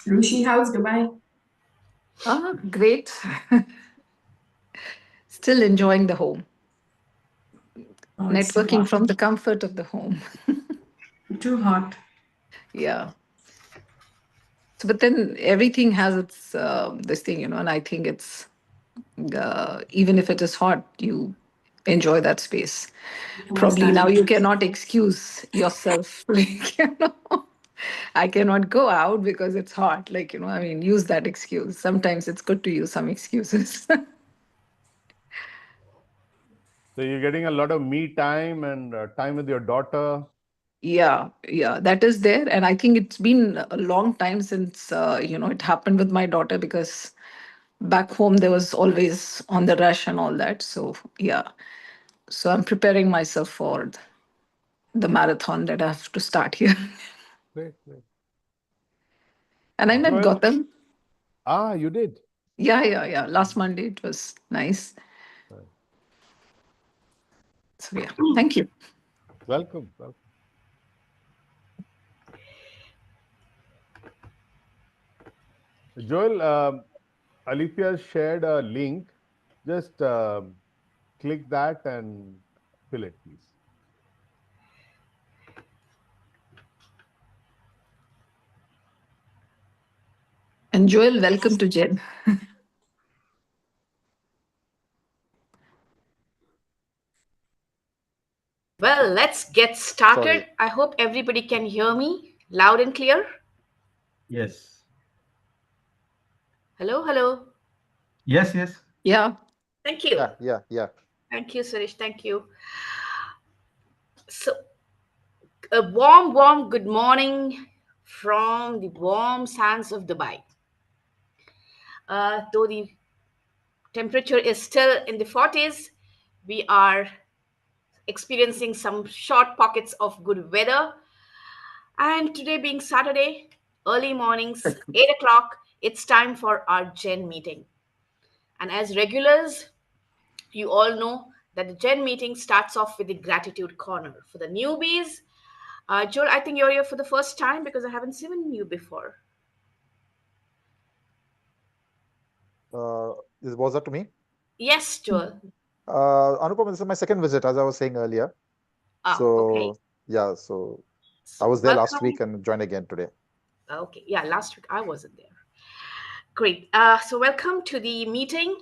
Rushi, how's Dubai? Great. Still enjoying the home. Oh, it's so Networking hot. from the comfort of the home. Too hot. Yeah. So, but then everything has its this thing, and I think it's even if it is hot, you enjoy that space. What's Probably that? now you cannot excuse yourself, like I cannot go out because it's hot. Like I mean, use that excuse. Sometimes it's good to use some excuses. So you're getting a lot of me time and time with your daughter. Yeah, yeah, that is there. And I think it's been a long time since, it happened with my daughter because back home there was always on the rush and all that. So, yeah. So I'm preparing myself for the marathon that I have to start here. Great, great. And I met Joel, Gotham. you did. Yeah, yeah, yeah. Last Monday it was nice. Right. So, yeah, thank you. Welcome, welcome. Joel, Alithia shared a link. Just click that and fill it, please. And Joel, welcome to Jen. Well, let's get Sorry. started. I hope everybody can hear me loud and clear. Yes. Hello, hello. Yes, yes. Yeah. Thank you. Yeah. Thank you, Suresh. Thank you. So, a warm good morning from the warm sands of Dubai. Though the temperature is still in the 40s, we are experiencing some short pockets of good weather. And today being Saturday, early mornings, 8 o'clock, it's time for our Gen meeting. And as regulars, you all know that the Gen meeting starts off with the gratitude corner. For the newbies, Joel, I think you're here for the first time because I haven't seen you before. Was that to me? Yes, Joel. Anupam, this is my second visit, as I was saying earlier. Oh, okay. So, yeah, so I So was there last welcome. week and joined again today. Okay, yeah, last week I wasn't there. Great. So welcome to the meeting.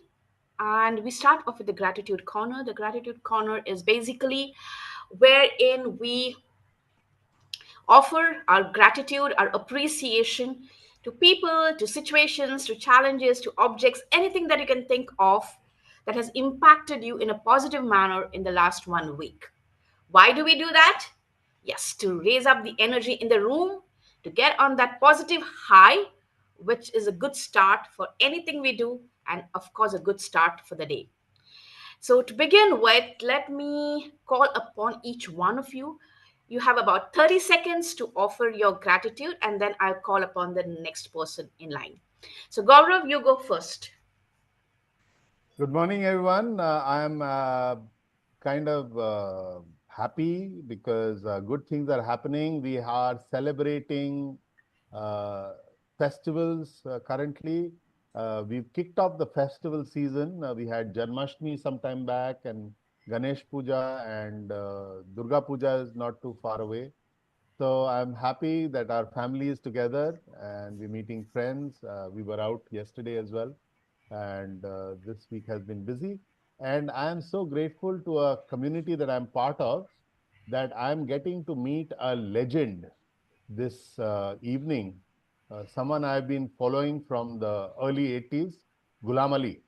And we start off with the gratitude corner. The gratitude corner is basically wherein we offer our gratitude, our appreciation to people, to situations, to challenges, to objects, anything that you can think of that has impacted you in a positive manner in the last 1 week. Why do we do that? Yes, to raise up the energy in the room, to get on that positive high, which is a good start for anything we do, and of course, a good start for the day. So, to begin with, let me call upon each one of you. You have about 30 seconds to offer your gratitude, and then I'll call upon the next person in line. So, Gaurav, you go first. Good morning, everyone. I'm kind of happy because good things are happening. We are celebrating uh, festivals currently. We've kicked off the festival season. We had Janmashtami some time back, and Ganesh Puja, and Durga Puja is not too far away. So I'm happy that our family is together and we're meeting friends. We were out yesterday as well, and this week has been busy. And I am so grateful to a community that I'm part of that I'm getting to meet a legend this evening, someone I've been following from the early 80s, Ghulam Ali.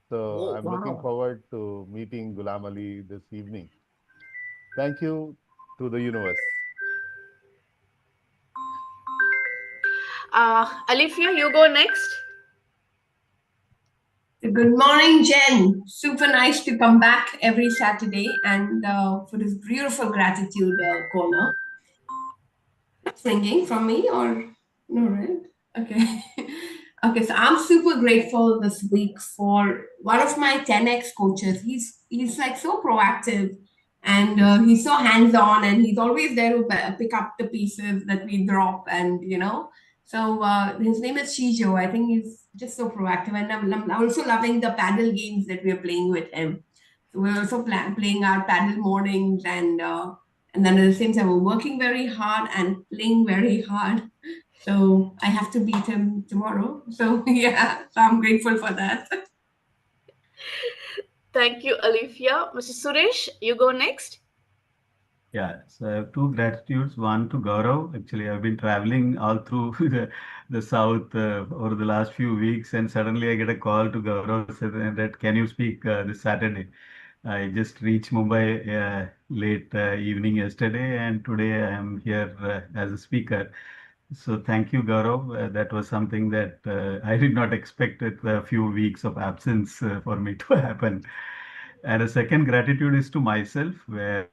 So Oh, I'm looking Wow. forward to meeting Ghulam Ali this evening. Thank you to the universe. Alifia, you go next. Good morning, Jen. Super nice to come back every Saturday and for this beautiful gratitude corner. Singing from me or no, right? Okay. Okay, so I'm super grateful this week for one of my 10x coaches. He's like so proactive and he's so hands on and he's always there to pick up the pieces that we drop and So his name is Shijo. I think he's just so proactive, and I'm also loving the paddle games that we're playing with him. So we're also playing our paddle mornings, and then at the same time we're working very hard and playing very hard. So I have to beat him tomorrow. So yeah, so I'm grateful for that. Thank you, Alifia. Mr. Suresh, you go next. Yeah, so I have two gratitudes. One to Gaurav. Actually, I've been traveling all through the south over the last few weeks, and suddenly I get a call to Gaurav saying that can you speak this Saturday? I just reached Mumbai late evening yesterday, and today I am here as a speaker. So thank you, Gaurav. That was something that I did not expect it a few weeks of absence for me to happen. And a second gratitude is to myself, where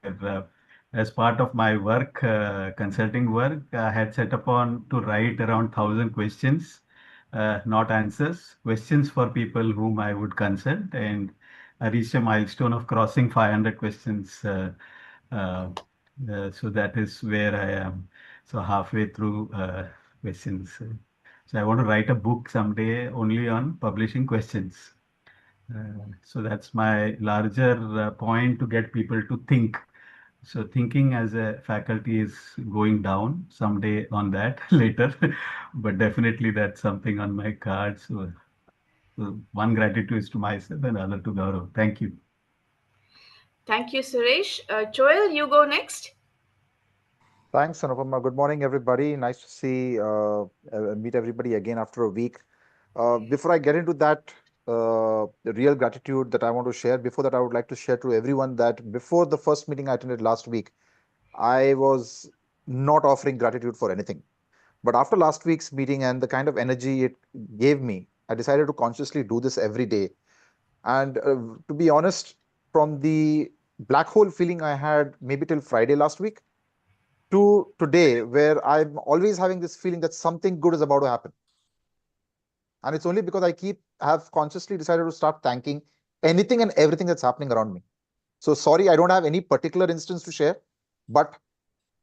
as part of my work, consulting work, I had set upon to write around 1,000 questions, not answers, questions for people whom I would consult. And I reached a milestone of crossing 500 questions. Uh, so that is where I am. So halfway through questions. So I want to write a book someday only on publishing questions. So that's my larger point to get people to think. So thinking as a faculty is going down someday on that later, but definitely that's something on my cards. So one gratitude is to myself and other to Gaurav. Thank you. Thank you, Suresh. Joel, you go next. Thanks, Anupama. Good morning, everybody. Nice to meet everybody again after a week. Before I get into that, the real gratitude that I want to share, before that, I would like to share to everyone that before the first meeting I attended last week, I was not offering gratitude for anything. But after last week's meeting and the kind of energy it gave me, I decided to consciously do this every day. And to be honest, from the black hole feeling I had maybe till Friday last week to today, where I'm always having this feeling that something good is about to happen. And it's only because have consciously decided to start thanking anything and everything that's happening around me. So sorry, I don't have any particular instance to share, but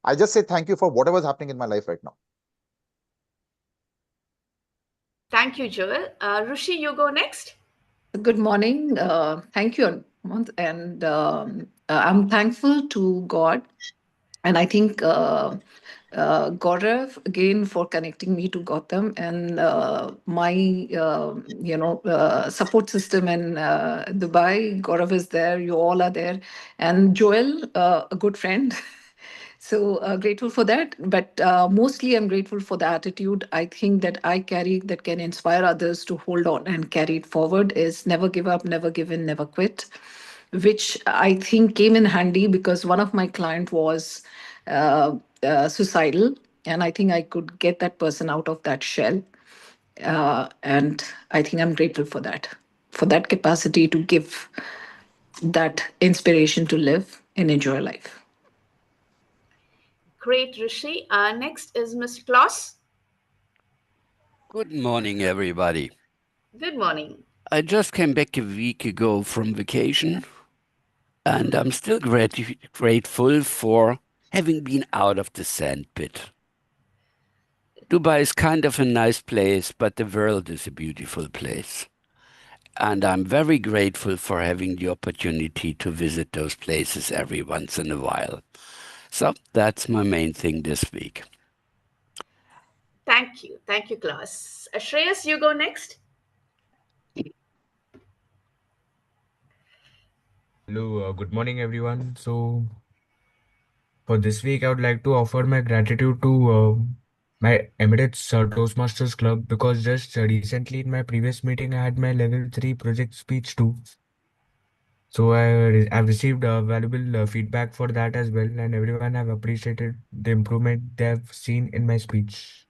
I just say thank you for whatever's happening in my life right now. Thank you, Joel. Rushi, you go next. Good morning. Thank you, Anmol. And I'm thankful to God. And I think Gaurav again for connecting me to Gotham and my support system in Dubai. Gaurav is there. You all are there, and Joel, a good friend. So grateful for that. But mostly, I'm grateful for the attitude I think that I carry that can inspire others to hold on and carry it forward. Is never give up, never give in, never quit, which I think came in handy because one of my client was suicidal, and I think I could get that person out of that shell. And I think I'm grateful for that capacity to give that inspiration to live and enjoy life. Great, Rishi. Next is Mr. Klaus. Good morning, everybody. Good morning. I just came back a week ago from vacation, and I'm still grateful for having been out of the sandpit. Dubai is kind of a nice place, but the world is a beautiful place. And I'm very grateful for having the opportunity to visit those places every once in a while. So that's my main thing this week. Thank you. Thank you, Klaus. Shreyas, you go next. Hello, good morning, everyone. So, for this week, I would like to offer my gratitude to my Emirates Toastmasters Club because just recently in my previous meeting, I had my level 3 project speech too. So, I've received valuable feedback for that as well, and everyone have appreciated the improvement they have seen in my speech.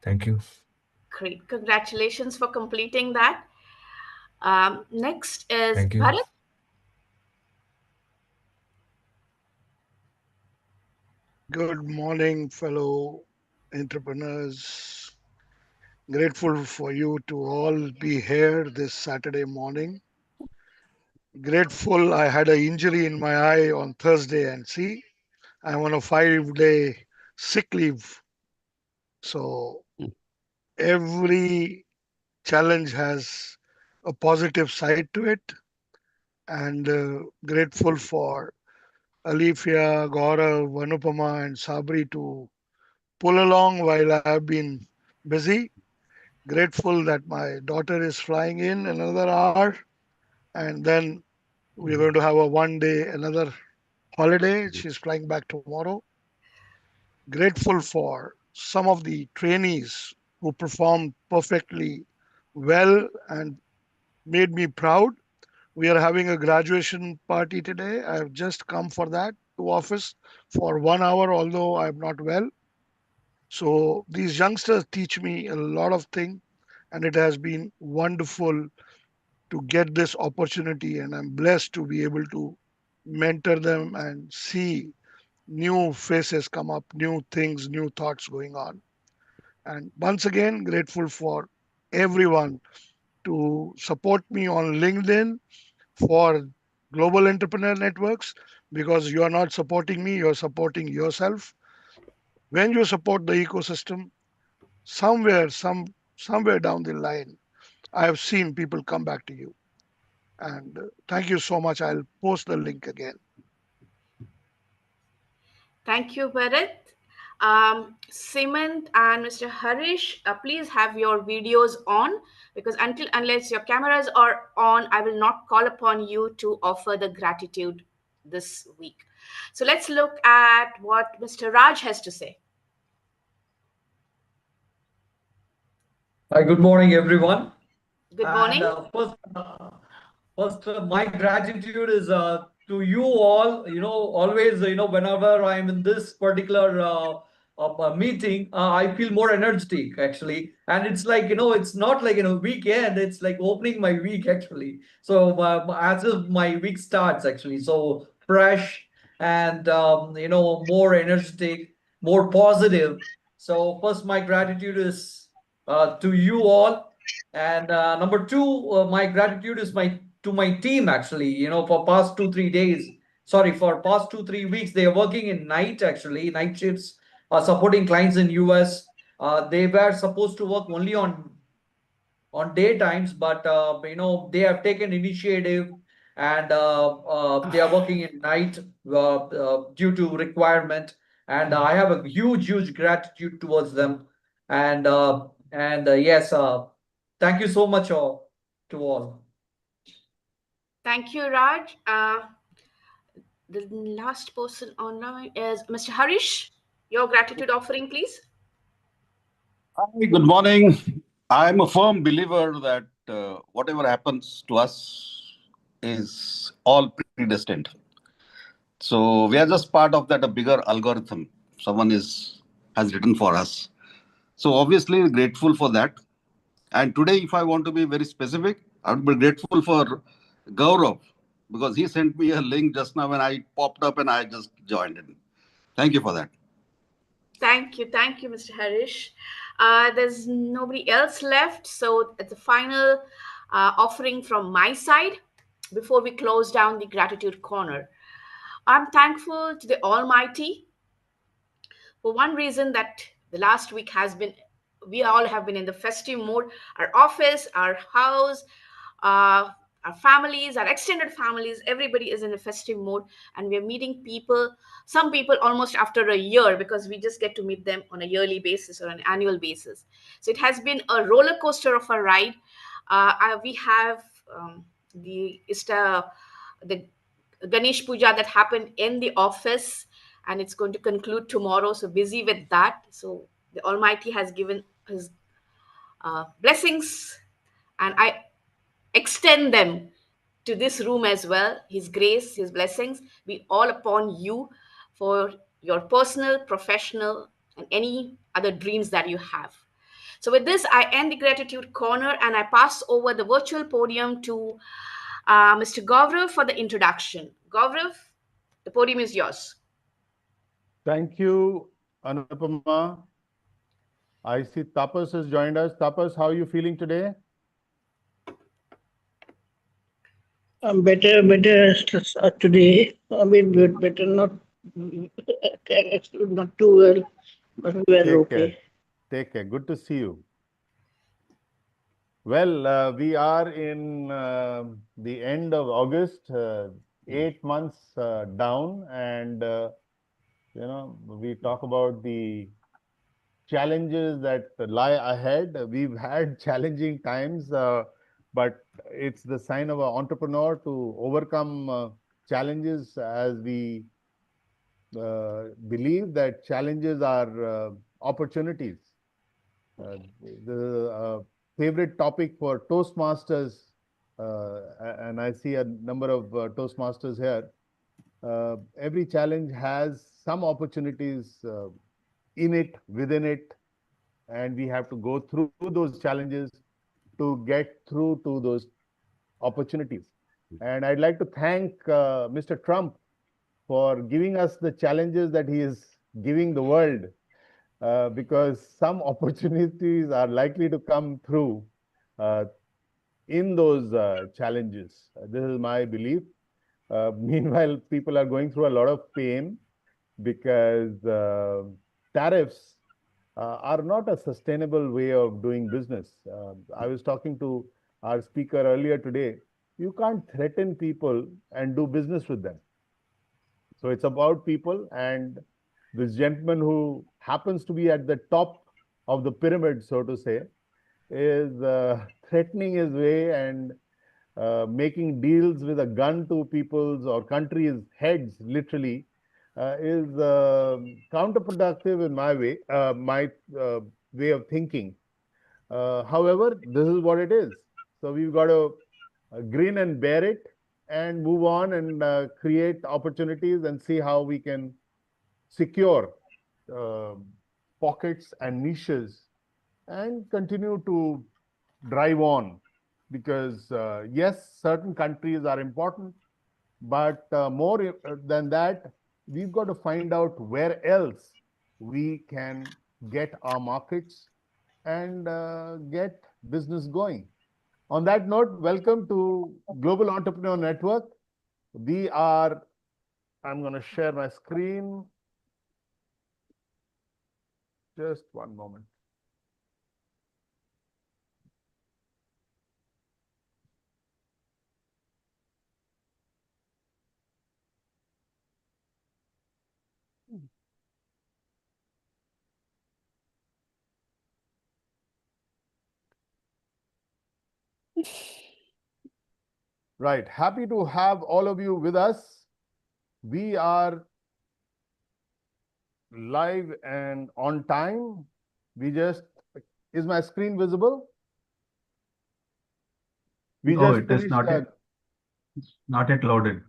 Thank you. Great. Congratulations for completing that. Next is Thank you. Bharat. Good morning, fellow entrepreneurs. Grateful for you to all be here this Saturday morning. Grateful I had an injury in my eye on Thursday and see, I'm on a 5-day sick leave. So Mm. every challenge has a positive side to it, and grateful for Alifia, Gaurav, Anupama, and Sabri to pull along while I've been busy. Grateful that my daughter is flying in another hour, and then we're going to have a 1 day, another holiday. She's flying back tomorrow. Grateful for some of the trainees who performed perfectly well and made me proud. We are having a graduation party today. I have just come for that to office for 1 hour, although I'm not well. So these youngsters teach me a lot of things, and it has been wonderful to get this opportunity. And I'm blessed to be able to mentor them and see new faces come up, new things, new thoughts going on. And once again, grateful for everyone to support me on LinkedIn for Global Entrepreneur Networks, because you are not supporting me, you're supporting yourself. When you support the ecosystem, somewhere down the line, I have seen people come back to you. And thank you so much. I'll post the link again. Thank you, Bharat. Simant and Mr. Harish, please have your videos on, because unless your cameras are on, I will not call upon you to offer the gratitude this week. So let's look at what Mr. Raj has to say. Hi, good morning, everyone. Good And morning. first, my gratitude is to you all. Always, whenever I'm in this particular meeting, I feel more energetic actually. And it's like, it's not like weekend. It's like opening my week actually. So as if my week starts actually, so fresh and more energetic, more positive. So first, my gratitude is to you all. And number two, my gratitude is my to my team actually. For past 2 3 days, sorry, for past 2 3 weeks, they are working in night actually, night shifts, supporting clients in US. They were supposed to work only on daytimes, but they have taken initiative and they are working in night due to requirement. And I have a huge gratitude towards them. And yes, thank you so much to all. Thank you, Raj. The last person online is Mr. Harish. Your gratitude offering, please. Hi, good morning. I'm a firm believer that whatever happens to us is all predestined. So we are just part of that a bigger algorithm someone is has written for us. So obviously grateful for that. And today, if I want to be very specific, I would be grateful for Gaurav because he sent me a link just now when I popped up and I just joined in. Thank you for that. Thank you, Mr. Harish. There's nobody else left, so it's a final offering from my side before we close down the gratitude corner. I'm thankful to the Almighty for one reason, that the last week has been, we all have been in the festive mode. Our office, our house, uh, our families, our extended families, everybody is in a festive mode, and we're meeting people, some people almost after a year, because we just get to meet them on a yearly basis or an annual basis. So it has been a roller coaster of a ride. We have the the Ganesh Puja that happened in the office, and it's going to conclude tomorrow. So busy with that. So the Almighty has given His blessings, and I extend them to this room as well. His grace, His blessings be all upon you for your personal, professional, and any other dreams that you have. So, with this, I end the gratitude corner and I pass over the virtual podium to Mr. Gaurav for the introduction. Gaurav, the podium is yours. Thank you, Anupama. I see Tapas has joined us. Tapas, how are you feeling today? I'm better today. I mean, better, not too well, but we are Take okay. care. Take care. Good to see you. Well, we are in the end of August, 8 months down, and we talk about the challenges that lie ahead. We've had challenging times, but it's the sign of an entrepreneur to overcome challenges, as we believe that challenges are opportunities. The favorite topic for Toastmasters, and I see a number of Toastmasters here. Every challenge has some opportunities in it, within it, and we have to go through those challenges to get through to those opportunities. And I'd like to thank Mr. Trump for giving us the challenges that he is giving the world, because some opportunities are likely to come through uh, in those challenges. This is my belief. Meanwhile, people are going through a lot of pain because tariffs are not a sustainable way of doing business. I was talking to our speaker earlier today. You can't threaten people and do business with them. So it's about people, and this gentleman who happens to be at the top of the pyramid, so to say, is threatening his way and making deals with a gun to people's or countries' heads, literally, is counterproductive in my way of thinking. However, this is what it is. So we've got to grin and bear it and move on and create opportunities and see how we can secure uh, pockets and niches and continue to drive on, because yes, certain countries are important, but more than that, we've got to find out where else we can get our markets and get business going. On that note, welcome to Global Entrepreneur Network. We are, I'm going to share my screen. Just one moment. Right. Happy to have all of you with us. We are live and on time. Is my screen visible? We No, just it is finished. not yet loaded.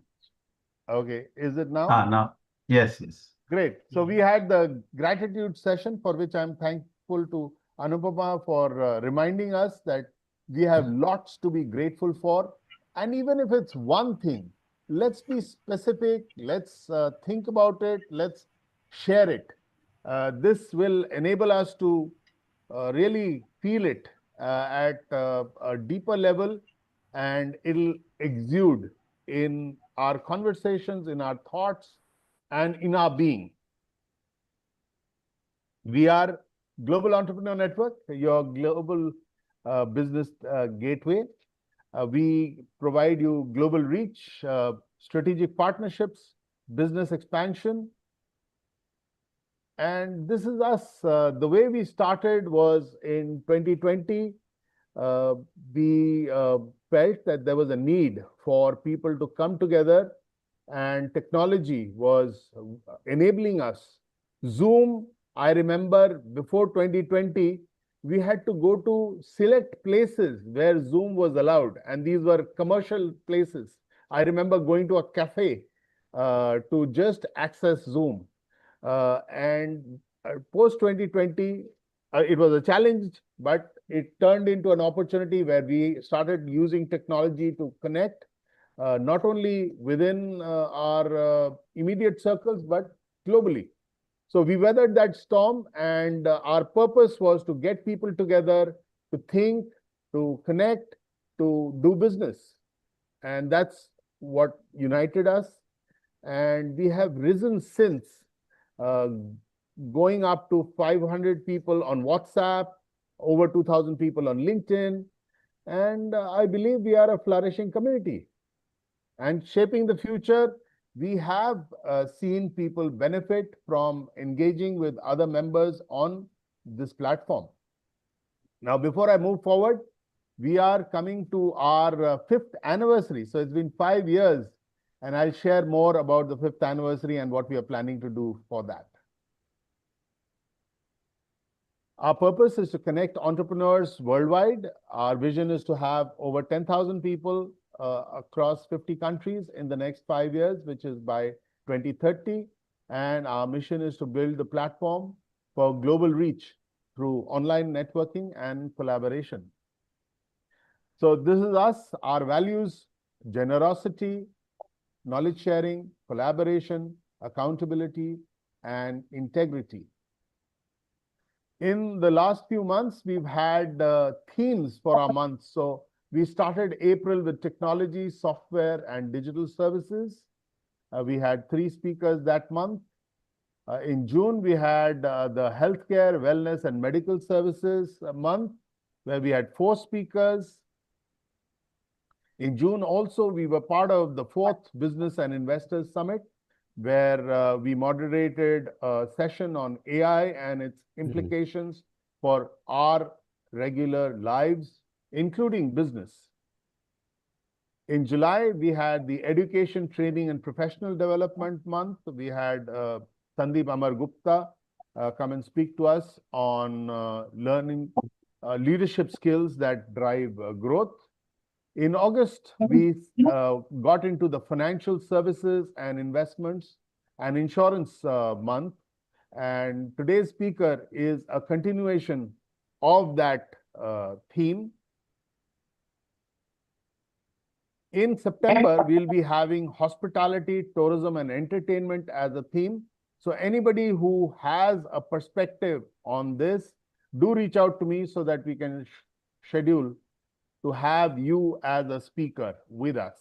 Okay. Is it now? Now. Yes, yes. Great. So we had the gratitude session, for which I'm thankful to Anupama for reminding us that we have lots to be grateful for. And even if it's one thing, let's be specific. Let's think about it. Let's share it. This will enable us to really feel it at a deeper level, and it'll exude in our conversations, in our thoughts, and in our being. We are Global Entrepreneur Network, your global business gateway. We provide you global reach, strategic partnerships, business expansion. And this is us. The way we started was in 2020. Uh, we felt that there was a need for people to come together, and technology was enabling us. Zoom, I remember before 2020, we had to go to select places where Zoom was allowed, and these were commercial places. I remember going to a cafe to just access Zoom. And post 2020, it was a challenge, but it turned into an opportunity where we started using technology to connect, not only within our immediate circles, but globally. So we weathered that storm, and our purpose was to get people together, to think, to connect, to do business. And that's what united us. And we have risen since, uh, going up to 500 people on WhatsApp, over 2,000 people on LinkedIn. And I believe we are a flourishing community. And shaping the future, we have seen people benefit from engaging with other members on this platform. Now, before I move forward, we are coming to our fifth anniversary. So it's been 5 years, and I'll share more about the fifth anniversary and what we are planning to do for that. Our purpose is to connect entrepreneurs worldwide. Our vision is to have over 10,000 people across 50 countries in the next 5 years, which is by 2030. And our mission is to build the platform for global reach through online networking and collaboration. So this is us, our values: generosity, knowledge sharing, collaboration, accountability, and integrity. In the last few months, we've had themes for our months. So we started April with technology, software, and digital services. We had 3 speakers that month. In June, we had the healthcare, wellness, and medical services month, where we had 4 speakers. In June also, we were part of the 4th Business and Investors Summit, where we moderated a session on AI and its implications for our regular lives, including business. In July, we had the Education, Training, and Professional Development Month. We had Sandeep Amar Gupta come and speak to us on learning leadership skills that drive growth. In August, we got into the financial services and investments and insurance month. And today's speaker is a continuation of that theme. In September, we'll be having hospitality, tourism, and entertainment as a theme. So anybody who has a perspective on this, do reach out to me so that we can schedule to have you as a speaker with us.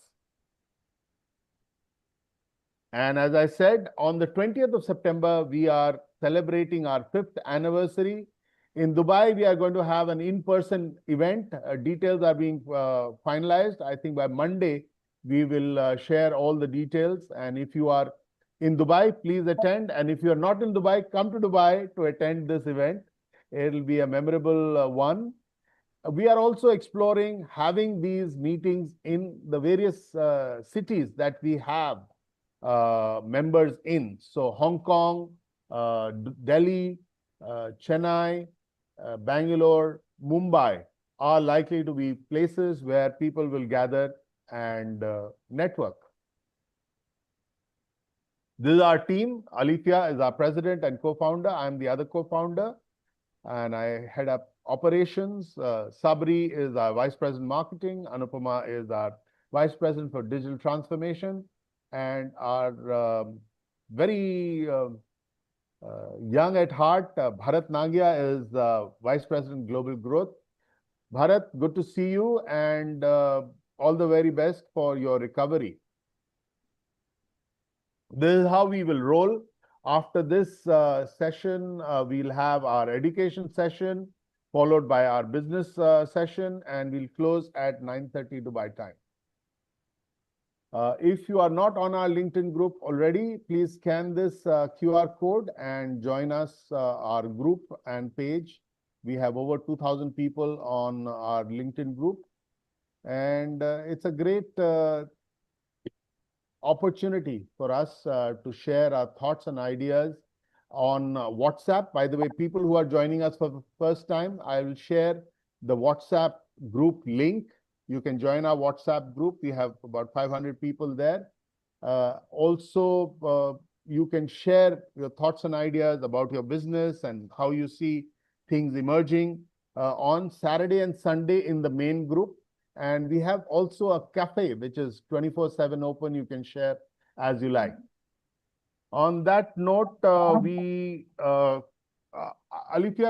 And as I said, on the 20th of September, we are celebrating our 5th anniversary. In Dubai, we are going to have an in-person event. Details are being finalized. I think by Monday, we will share all the details. And if you are in Dubai, please attend. And if you are not in Dubai, come to Dubai to attend this event. It'll be a memorable one. We are also exploring having these meetings in the various cities that we have members in. So Hong Kong, Delhi, Chennai, Bangalore, Mumbai are likely to be places where people will gather and network. This is our team. Alifia is our president and co-founder. I'm the other co-founder, and I head up operations. Sabri is our vice president marketing. Anupama is our vice president for digital transformation. And our very young at heart, Bharat Nagia is vice president global growth. Bharat, good to see you, and all the very best for your recovery. This is how we will roll. After this session, we'll have our education session, followed by our business session, and we'll close at 9:30 Dubai time. If you are not on our LinkedIn group already, please scan this QR code and join us, our group and page. We have over 2,000 people on our LinkedIn group, and it's a great opportunity for us to share our thoughts and ideas on WhatsApp. By the way, people who are joining us for the first time, I will share the WhatsApp group link. You can join our WhatsApp group. We have about 500 people there. Also, you can share your thoughts and ideas about your business and how you see things emerging on Saturday and Sunday in the main group. And we have also a cafe, which is 24/7 open. You can share as you like. On that note, Alithia,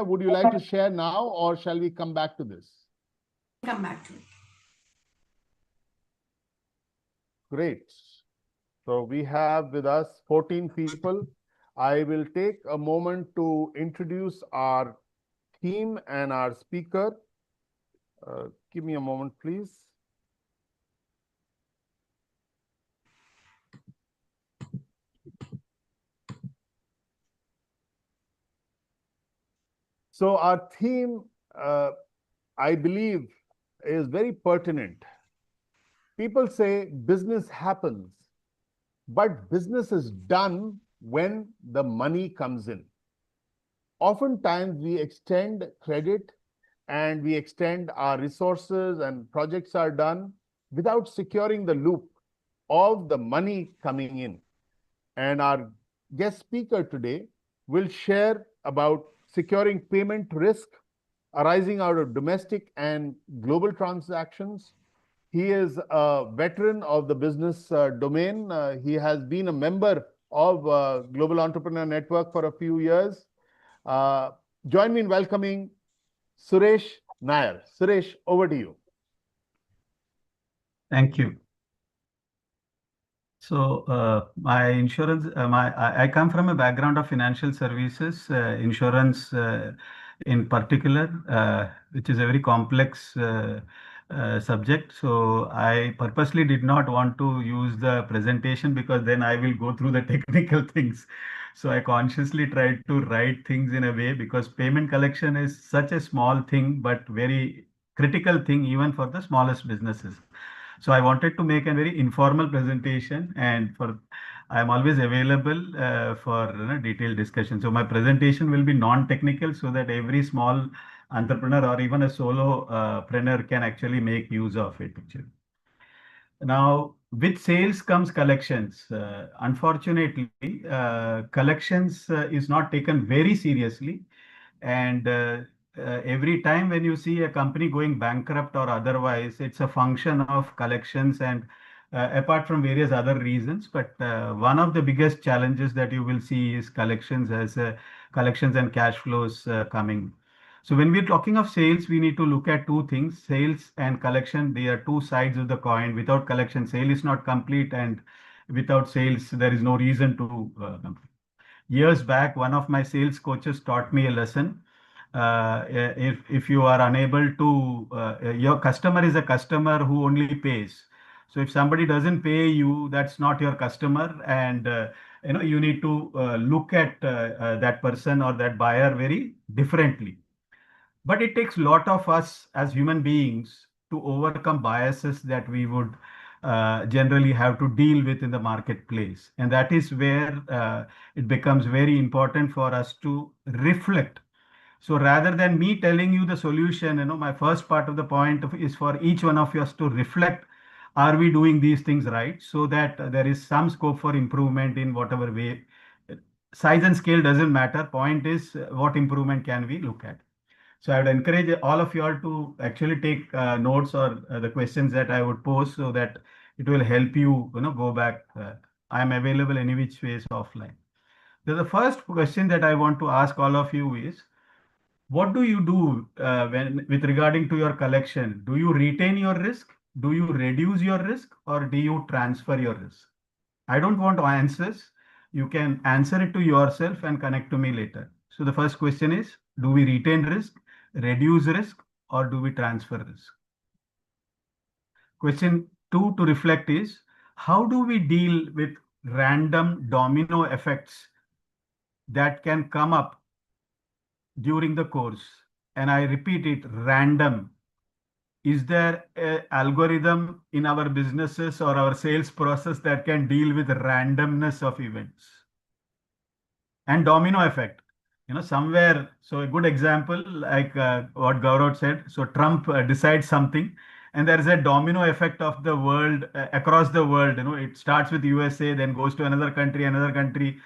would you like to share now, or shall we come back to this? Come back to it. Great. So we have with us 14 people. I will take a moment to introduce our theme and our speaker. Give me a moment, please. So our theme, I believe, is very pertinent. People say business happens, but business is done when the money comes in. Oftentimes, we extend credit and we extend our resources, and projects are done without securing the loop of the money coming in. And our guest speaker today will share about securing payment risk arising out of domestic and global transactions. He is a veteran of the business domain. He has been a member of Global Entrepreneur Network for a few years. Uh, Join me in welcoming Suresh Nair. Suresh, over to you. Thank you. So my insurance, I come from a background of financial services, insurance in particular, which is a very complex subject. So I purposely did not want to use the presentation because then I will go through the technical things. So I consciously tried to write things in a way because payment collection is such a small thing, but very critical thing even for the smallest businesses. So I wanted to make a very informal presentation, and for I am always available for detailed discussion. So my presentation will be non-technical, so that every small entrepreneur or even a solo preneur can actually make use of it. Actually. Now, with sales comes collections. Unfortunately, collections is not taken very seriously, and every time when you see a company going bankrupt or otherwise, it's a function of collections and apart from various other reasons. But one of the biggest challenges that you will see is collections as collections and cash flows coming. So when we're talking of sales, we need to look at two things: sales and collection. They are two sides of the coin. Without collection, sale is not complete, and without sales, there is no reason to complete. Years back, one of my sales coaches taught me a lesson. If you are unable to, your customer is a customer who only pays. So if somebody doesn't pay you, that's not your customer, and you need to look at that person or that buyer very differently. But it takes a lot of us as human beings to overcome biases that we would generally have to deal with in the marketplace. And that is where it becomes very important for us to reflect. So rather than me telling you the solution, my first part of the point is for each one of us to reflect, are we doing these things right? So that there is some scope for improvement in whatever way. Size and scale doesn't matter. Point is, what improvement can we look at? So I would encourage all of you all to actually take notes or the questions that I would pose so that it will help you, go back. I am available any which ways offline. So the first question that I want to ask all of you is, what do you do when with regarding to your collection? Do you retain your risk? Do you reduce your risk, or do you transfer your risk? I don't want answers. You can answer it to yourself and connect to me later. So the first question is, do we retain risk, reduce risk, or do we transfer risk? Question two to reflect is, how do we deal with random domino effects that can come up during the course? And I repeat it, random. Is there an algorithm in our businesses or our sales process that can deal with randomness of events? And domino effect, somewhere. So a good example, like what Gaurav said. So Trump decides something, and there is a domino effect of the world across the world. It starts with USA, then goes to another country,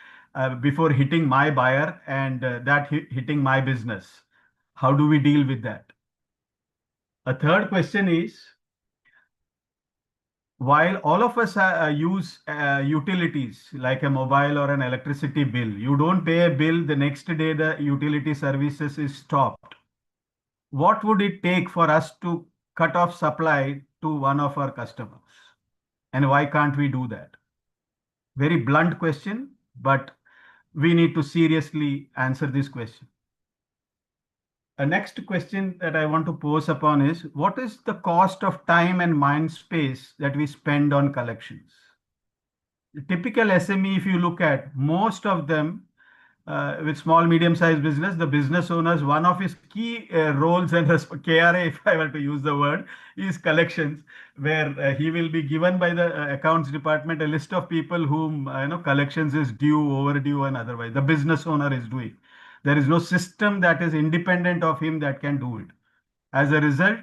before hitting my buyer and that hitting my business. How do we deal with that? A third question is, while all of us use utilities like a mobile or an electricity bill, you don't pay a bill, the next day the utility services is stopped. What would it take for us to cut off supply to one of our customers? And why can't we do that? Very blunt question, but we need to seriously answer this question. A next question that I want to pose upon is, what is the cost of time and mind space that we spend on collections? The typical SME, if you look at most of them, with small, medium-sized business, the business owners, one of his key roles and KRA, if I were to use the word, is collections, where he will be given by the accounts department a list of people whom collections is due, overdue, and otherwise the business owner is doing. There is no system that is independent of him that can do it. As a result,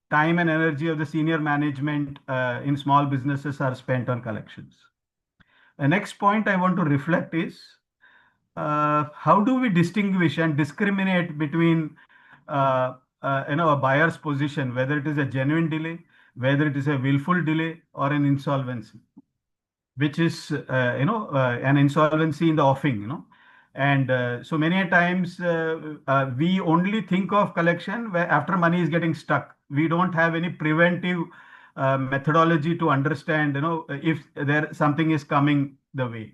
time and energy of the senior management in small businesses are spent on collections. The next point I want to reflect is, how do we distinguish and discriminate between a buyer's position, whether it is a genuine delay, whether it is a willful delay or an insolvency, which is an insolvency in the offing. And so many times we only think of collection where after money is getting stuck. We don't have any preventive methodology to understand if there something is coming the way.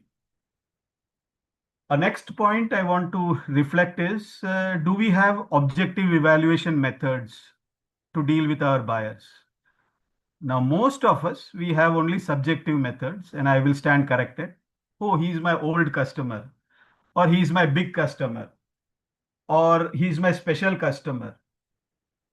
A next point I want to reflect is, do we have objective evaluation methods to deal with our buyers? Now, most of us, we have only subjective methods, and I will stand corrected. Oh, he's my old customer, or he's my big customer, or he's my special customer.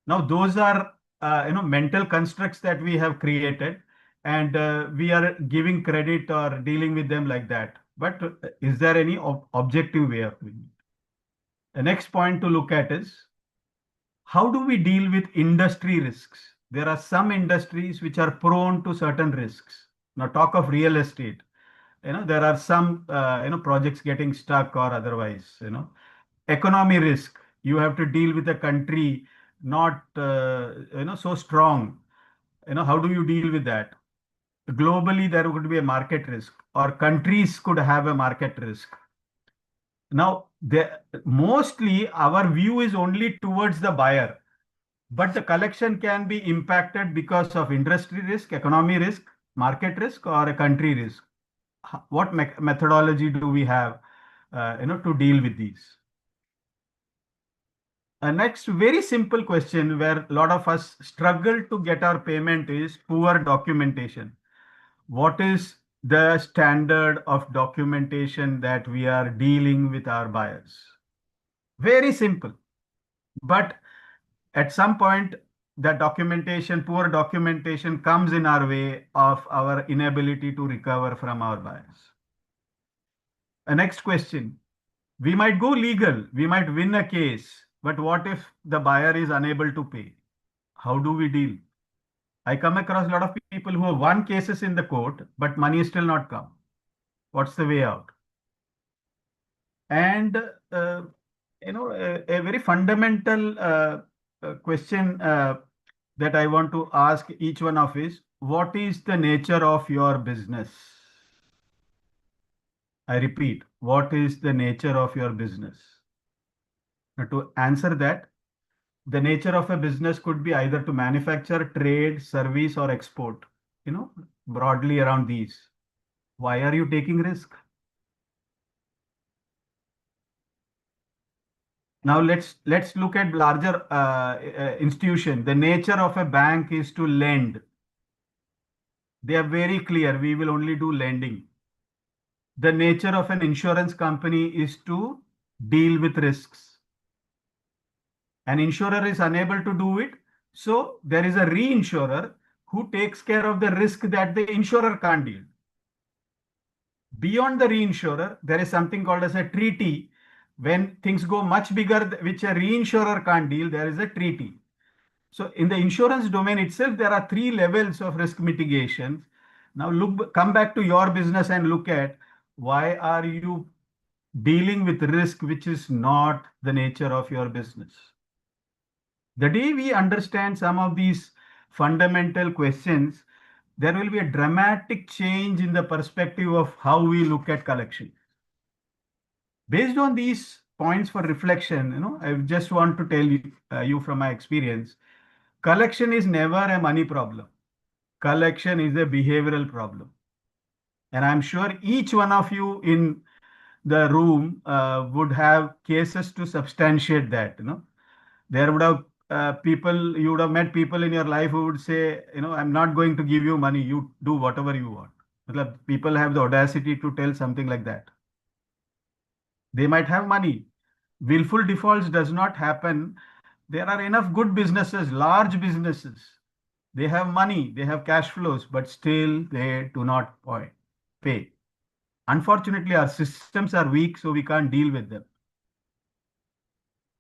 Now, those are mental constructs that we have created, and we are giving credit or dealing with them like that. But is there any objective way of doing it? The next point to look at is, how do we deal with industry risks? There are some industries which are prone to certain risks. Now, talk of real estate. There are some projects getting stuck or otherwise. Economy risk. You have to deal with a country not so strong. How do you deal with that? Globally, there could be a market risk, or countries could have a market risk. Now, mostly our view is only towards the buyer, but the collection can be impacted because of industry risk, economy risk, market risk, or a country risk. What methodology do we have to deal with these? A next very simple question where a lot of us struggle to get our payment is poor documentation. What is the standard of documentation that we are dealing with our buyers? Very simple. But at some point, that poor documentation comes in our way of our inability to recover from our buyers. A next question. We might go legal, we might win a case, but what if the buyer is unable to pay? How do we deal? I come across a lot of people who have won cases in the court, but money is still not come. What's the way out? And a very fundamental question that I want to ask each one of is, what is the nature of your business? I repeat, what is the nature of your business? Now, to answer that, the nature of a business could be either to manufacture, trade, service, or export, broadly around these. Why are you taking risk? Now let's look at larger institution. The nature of a bank is to lend. They are very clear. We will only do lending. The nature of an insurance company is to deal with risks. An insurer is unable to do it, so there is a reinsurer who takes care of the risk that the insurer can't deal. Beyond the reinsurer, there is something called as a treaty. When things go much bigger, which a reinsurer can't deal, there is a treaty. So in the insurance domain itself, there are 3 levels of risk mitigation. Now come back to your business and look at, why are you dealing with risk which is not the nature of your business? The day we understand some of these fundamental questions, there will be a dramatic change in the perspective of how we look at collection. Based on these points for reflection, I just want to tell you from my experience, collection is never a money problem. Collection is a behavioral problem. And I'm sure each one of you in the room would have cases to substantiate that. There would have people, you would have met people in your life who would say, I'm not going to give you money, you do whatever you want. People have the audacity to tell something like that. They might have money. Willful defaults does not happen. There are enough good businesses, large businesses. They have money, they have cash flows, but still they do not pay. Unfortunately, our systems are weak, so we can't deal with them.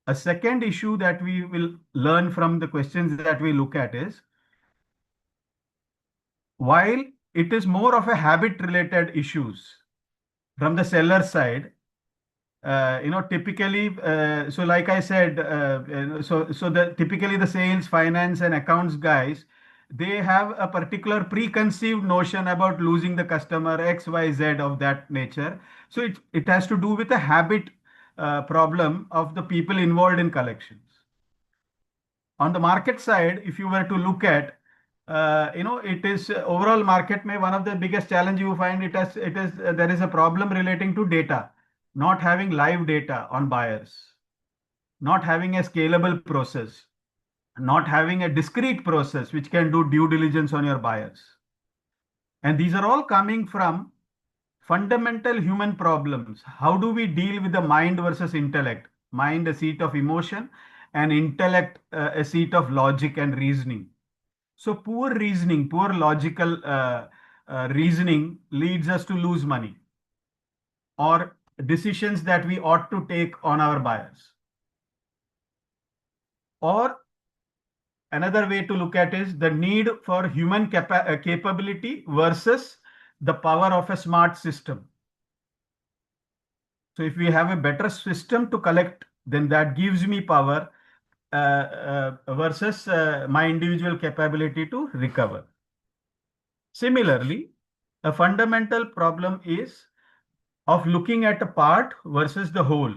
A second issue that we will learn from the questions that we look at is, while it is more of a habit related issues from the seller side, typically, so like I said, typically the sales, finance, and accounts guys, they have a particular preconceived notion about losing the customer X, Y, Z of that nature. So it has to do with a habit problem of the people involved in collections. On the market side, if you were to look at, it is overall market may one of the biggest challenge you find there is a problem relating to data, not having live data on buyers, not having a scalable process, not having a discrete process which can do due diligence on your buyers. And these are all coming from fundamental human problems. How do we deal with the mind versus intellect? Mind, a seat of emotion, and intellect, a seat of logic and reasoning. So poor reasoning, poor logical reasoning leads us to lose money or decisions that we ought to take on our buyers. Or another way to look at is the need for human capability versus the power of a smart system. So if we have a better system to collect, then that gives me power versus my individual capability to recover. Similarly, a fundamental problem is of looking at a part versus the whole.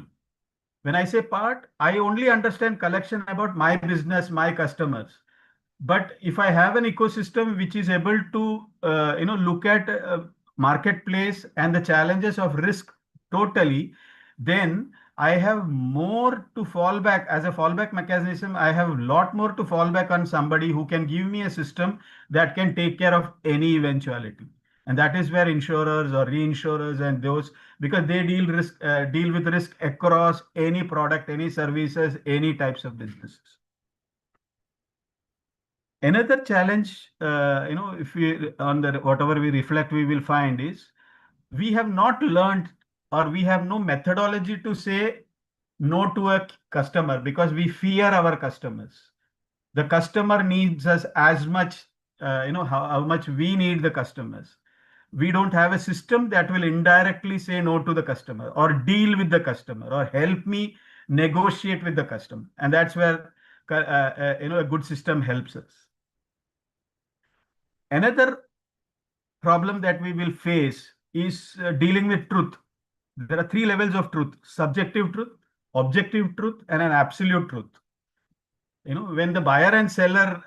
When I say part, I only understand collection about my business, my customers. But if I have an ecosystem which is able to, look at marketplace and the challenges of risk totally, then I have more to fall back as a fallback mechanism. I have a lot more to fall back on somebody who can give me a system that can take care of any eventuality. And that is where insurers or reinsurers and those, because they deal with risk across any product, any services, any types of businesses. Another challenge, if we on the whatever we reflect, we will find is we have not learned or we have no methodology to say no to a customer because we fear our customers. The customer needs us as much, how much we need the customers. We don't have a system that will indirectly say no to the customer or deal with the customer or help me negotiate with the customer. And that's where, a good system helps us. Another problem that we will face is dealing with truth. There are three levels of truth: subjective truth, objective truth, and an absolute truth. When the buyer and seller,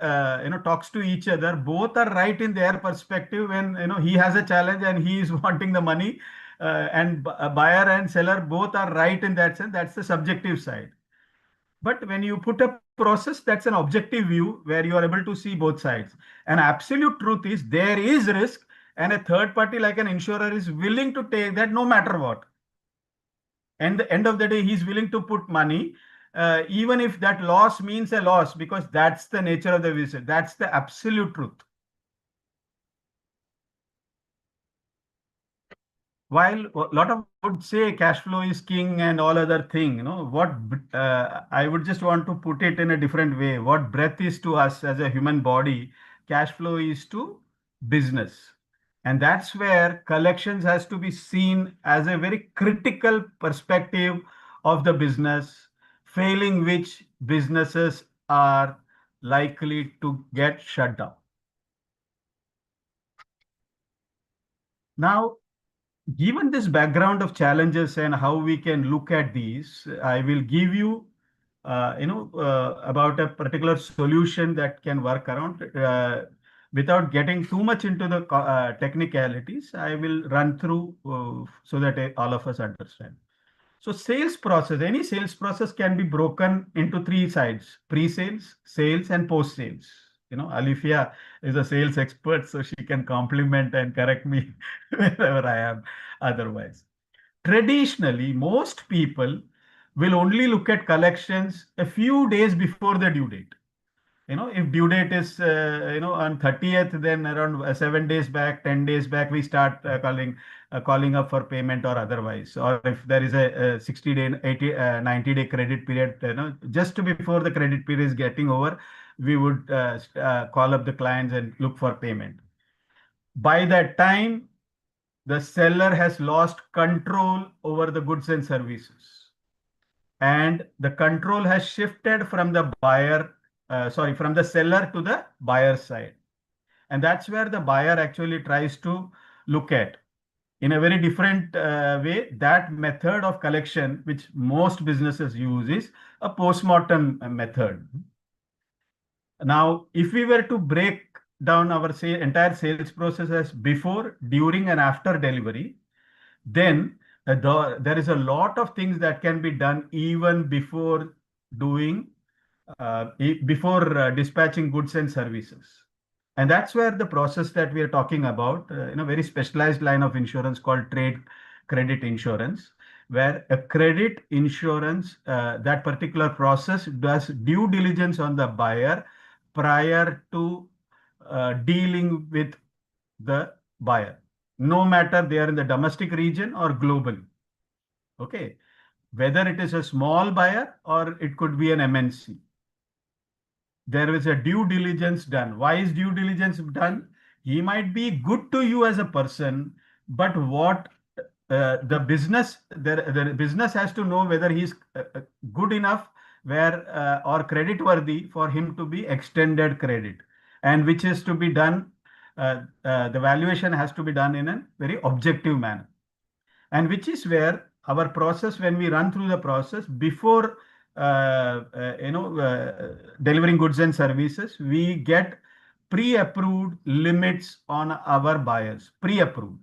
talks to each other, both are right in their perspective. When, he has a challenge and he is wanting the money, and buyer and seller both are right in that sense. That's the subjective side. But when you put a process, that's an objective view where you are able to see both sides. An absolute truth is there is risk, and a third party like an insurer is willing to take that no matter what. And the end of the day, he's willing to put money, even if that loss means a loss, because that's the nature of the visit. That's the absolute truth. While a lot of would say cash flow is king and all other thing, what I would just want to put it in a different way. What breath is to us as a human body, cash flow is to business. And that's where collections has to be seen as a very critical perspective of the business, failing which businesses are likely to get shut down. Now, given this background of challenges and how we can look at these, I will give you, about a particular solution that can work around. without getting too much into the technicalities, I will run through so that all of us understand. So sales process, any sales process can be broken into three sides: pre-sales, sales, and post-sales. Alifia is a sales expert, so she can compliment and correct me wherever I am otherwise. Traditionally, most people will only look at collections a few days before the due date. If due date is on 30th, then around 7 days back, 10 days back, we start calling up for payment or otherwise. Or if there is a 60-day, 80, 90-day credit period, just before the credit period is getting over, we would call up the clients and look for payment. By that time, the seller has lost control over the goods and services, and the control has shifted from the from the seller to the buyer side. And that's where the buyer actually tries to look at, in a very different way, that method of collection which most businesses use is a post-mortem method. Now, if we were to break down our entire sales process as before, during, and after delivery, then there is a lot of things that can be done even before doing, before dispatching goods and services. And that's where the process that we are talking about, in a very specialized line of insurance called trade credit insurance, where a credit insurance, that particular process does due diligence on the buyer prior to dealing with the buyer, no matter they are in the domestic region or globally. Okay. Whether it is a small buyer or it could be an MNC. There is a due diligence done. Why is due diligence done? He might be good to you as a person, but what the business has to know whether he's good enough or credit worthy for him to be extended credit, and which is to be done. The valuation has to be done in a very objective manner, and which is where our process, when we run through the process before delivering goods and services, we get pre-approved limits on our buyers, pre-approved.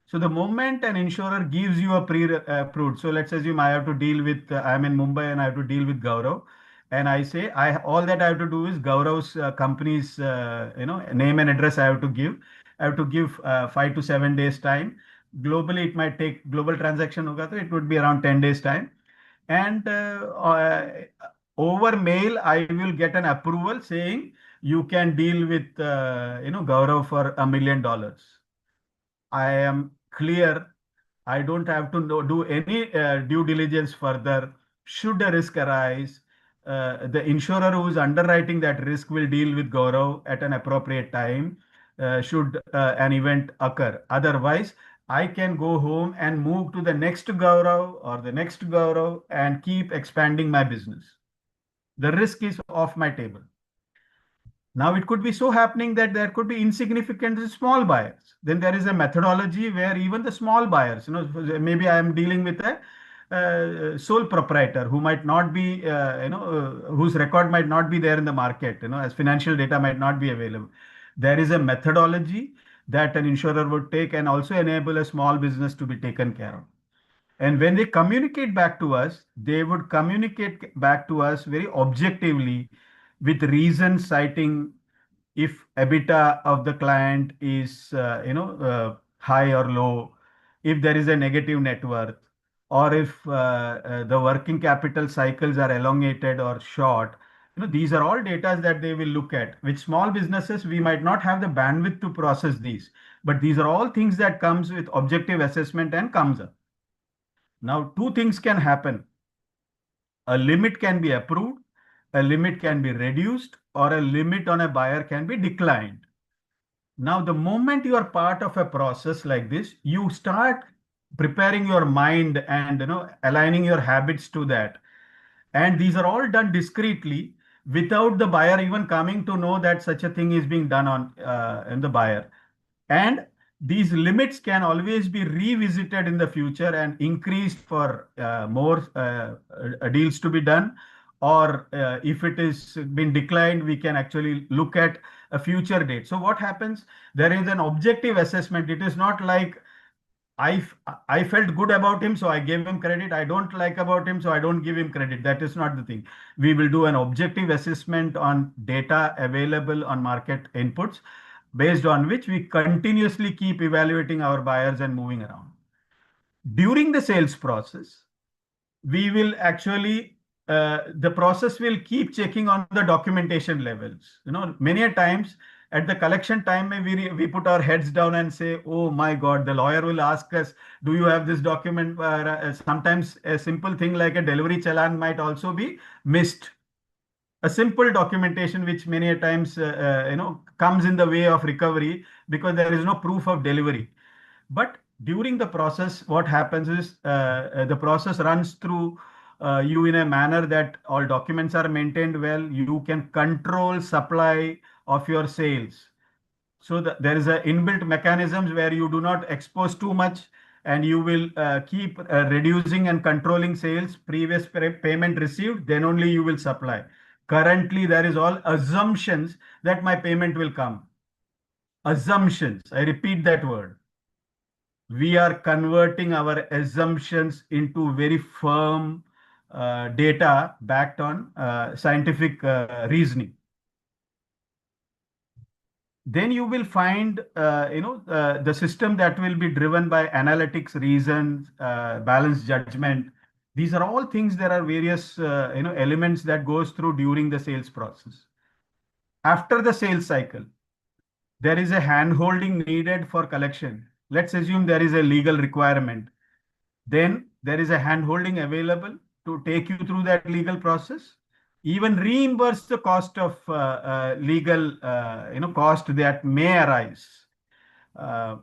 So the moment an insurer gives you a pre-approved, so let's assume I have to deal with, I'm in Mumbai and I have to deal with Gaurav, and I say all that I have to do is Gaurav's company's name and address I have to give. I have to give 5 to 7 days time. Globally, it might take, global transaction hoga, it would be around 10 days time. And over mail, I will get an approval saying you can deal with Gaurav for $1 million. I am clear. I don't have to do any due diligence further. Should a risk arise, the insurer who is underwriting that risk will deal with Gaurav at an appropriate time, should an event occur. Otherwise, I can go home and move to the next Gaurav or the next Gaurav and keep expanding my business. The risk is off my table. Now, it could be so happening that there could be insignificant small buyers. Then there is a methodology where even the small buyers, maybe I am dealing with a sole proprietor who might not be, whose record might not be there in the market, as financial data might not be available. There is a methodology that an insurer would take and also enable a small business to be taken care of. And when they communicate back to us, they would communicate back to us very objectively with reasons citing if EBITDA of the client is high or low, if there is a negative net worth, or if the working capital cycles are elongated or short. These are all data that they will look at. With small businesses, we might not have the bandwidth to process these, but these are all things that comes with objective assessment and comes up. Now, two things can happen. A limit can be approved, a limit can be reduced, or a limit on a buyer can be declined. Now, the moment you are part of a process like this, you start preparing your mind and aligning your habits to that. And these are all done discreetly without the buyer even coming to know that such a thing is being done on in the buyer. And these limits can always be revisited in the future and increased for more deals to be done, or if it is been declined, we can actually look at a future date. So what happens? There is an objective assessment. It is not like I felt good about him, so I gave him credit. I don't like about him, so I don't give him credit. That is not the thing. We will do an objective assessment on data available on market inputs, based on which we continuously keep evaluating our buyers and moving around. During the sales process, we will actually the process will keep checking on the documentation levels. Many a times at the collection time, we put our heads down and say, oh my God, the lawyer will ask us, do you have this document? Sometimes a simple thing like a delivery challan might also be missed. A simple documentation which many a times comes in the way of recovery because there is no proof of delivery. But during the process, what happens is the process runs through you in a manner that all documents are maintained well. You can control supply of your sales. So there is a inbuilt mechanisms where you do not expose too much, and you will keep reducing and controlling sales. Previous payment received, then only you will supply. Currently, there is all assumptions that my payment will come. Assumptions. I repeat that word. We are converting our assumptions into very firm data backed on scientific reasoning. Then you will find the system that will be driven by analytics, reasons, balanced judgment. These are all things. There are various elements that goes through during the sales process. After the sales cycle, there is a hand holding needed for collection. Let's assume there is a legal requirement. Then there is a hand holding available to take you through that legal process, even reimburse the cost of legal cost that may arise, uh,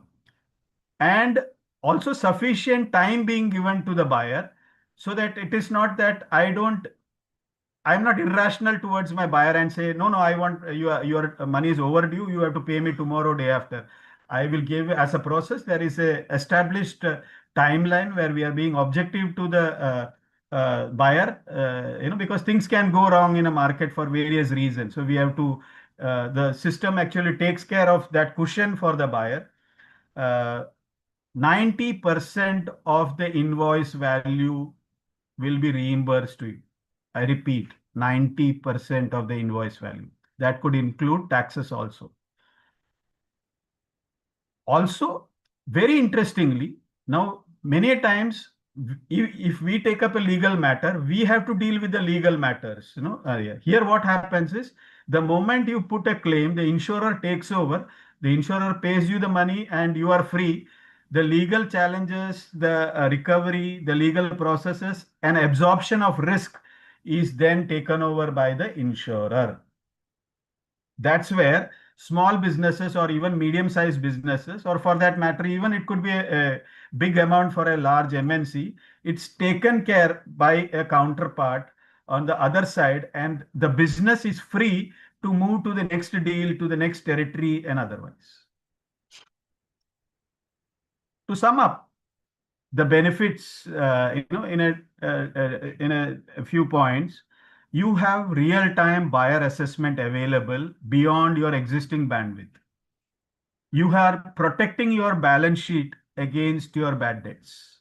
and also sufficient time being given to the buyer, so that it is not that I'm not irrational towards my buyer and say, no, no, I want your money is overdue. You have to pay me tomorrow, day after. I will give as a process. There is a established timeline where we are being objective to the buyer, because things can go wrong in a market for various reasons. So we have to, the system actually takes care of that cushion for the buyer. 90% of the invoice value will be reimbursed to you. I repeat, 90% of the invoice value. That could include taxes also. Also, very interestingly, now many a times, if we take up a legal matter, we have to deal with the legal matters. Here what happens is, the moment you put a claim, the insurer takes over, the insurer pays you the money, and you are free. The legal challenges, the recovery, the legal processes, and absorption of risk is then taken over by the insurer. That's where small businesses or even medium-sized businesses, or for that matter, even it could be a big amount for a large MNC, it's taken care by a counterpart on the other side, and the business is free to move to the next deal, to the next territory, and otherwise. To sum up the benefits, in a few points, you have real-time buyer assessment available beyond your existing bandwidth. You are protecting your balance sheet against your bad debts.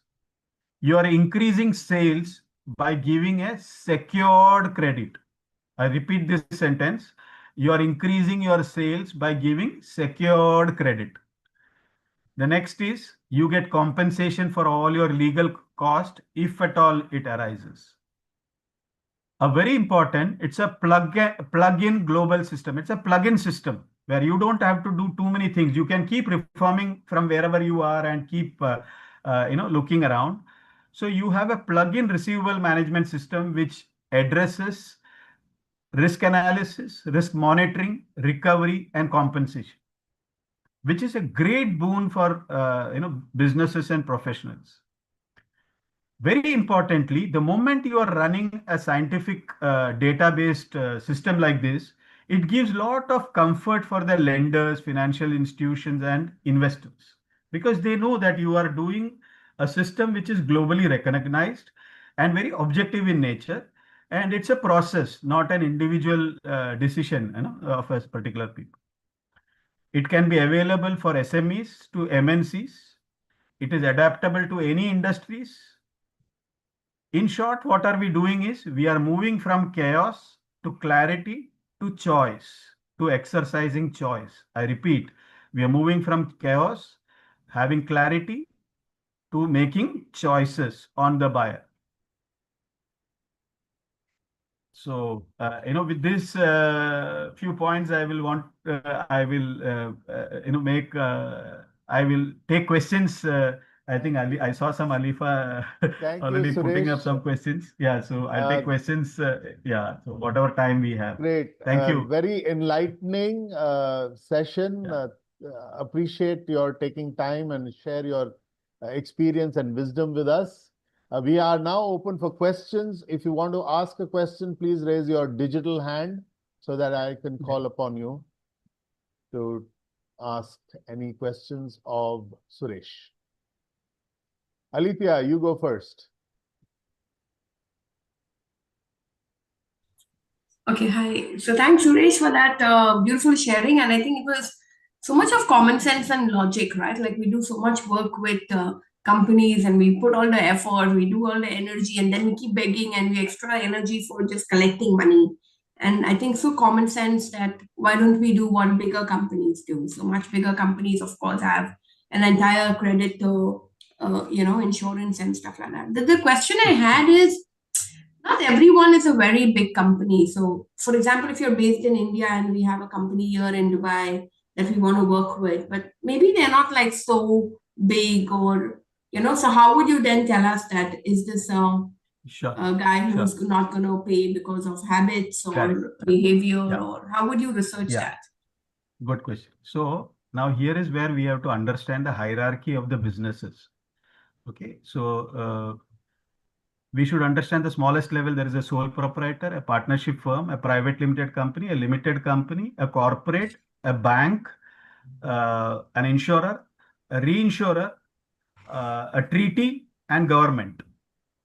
You are increasing sales by giving a secured credit. I repeat this sentence. You are increasing your sales by giving secured credit. The next is you get compensation for all your legal cost if at all it arises. A very important, it's a plug-in global system. It's a plug-in system where you don't have to do too many things. You can keep reforming from wherever you are and keep looking around. So you have a plug-in receivable management system which addresses risk analysis, risk monitoring, recovery, and compensation, which is a great boon for businesses and professionals. Very importantly, the moment you are running a scientific data-based system like this, it gives a lot of comfort for the lenders, financial institutions, and investors, because they know that you are doing a system which is globally recognized and very objective in nature. And it's a process, not an individual decision, of a particular people. It can be available for SMEs to MNCs. It is adaptable to any industries. In short, what are we doing is we are moving from chaos to clarity to choice, to exercising choice. I repeat, we are moving from chaos, having clarity, to making choices on the buyer. So, with this few points, I will take questions. I think I saw some Alifa Thank you, already putting up Suresh. some questions. Yeah, so I'll take questions. Yeah, so whatever time we have. Great. Thank you. Very enlightening session. Yeah. Appreciate your taking time and share your experience and wisdom with us. We are now open for questions. If you want to ask a question, please raise your digital hand so that I can call upon you to ask any questions of Suresh. Alithia, you go first. Okay, hi. So thanks, Suresh, for that beautiful sharing. And I think it was so much of common sense and logic, right? Like we do so much work with companies and we put all the effort, we do all the energy, and then we keep begging and we extra energy for just collecting money. And I think so common sense that why don't we do what bigger companies do? So much bigger companies, of course, have an entire credit to, insurance and stuff like that. The question I had is, not everyone is a very big company. So, for example, if you're based in India and we have a company here in Dubai that we want to work with, but maybe they're not like so big or, so how would you then tell us that is this Sure. a guy Sure. who's not going to pay because of habits or Correct. behavior, Yeah. or how would you research Yeah. that? Good question. So now here is where we have to understand the hierarchy of the businesses. Okay. So we should understand the smallest level. There is a sole proprietor, a partnership firm, a private limited company, a limited company, a corporate, a bank, an insurer, a reinsurer, a treaty, and government.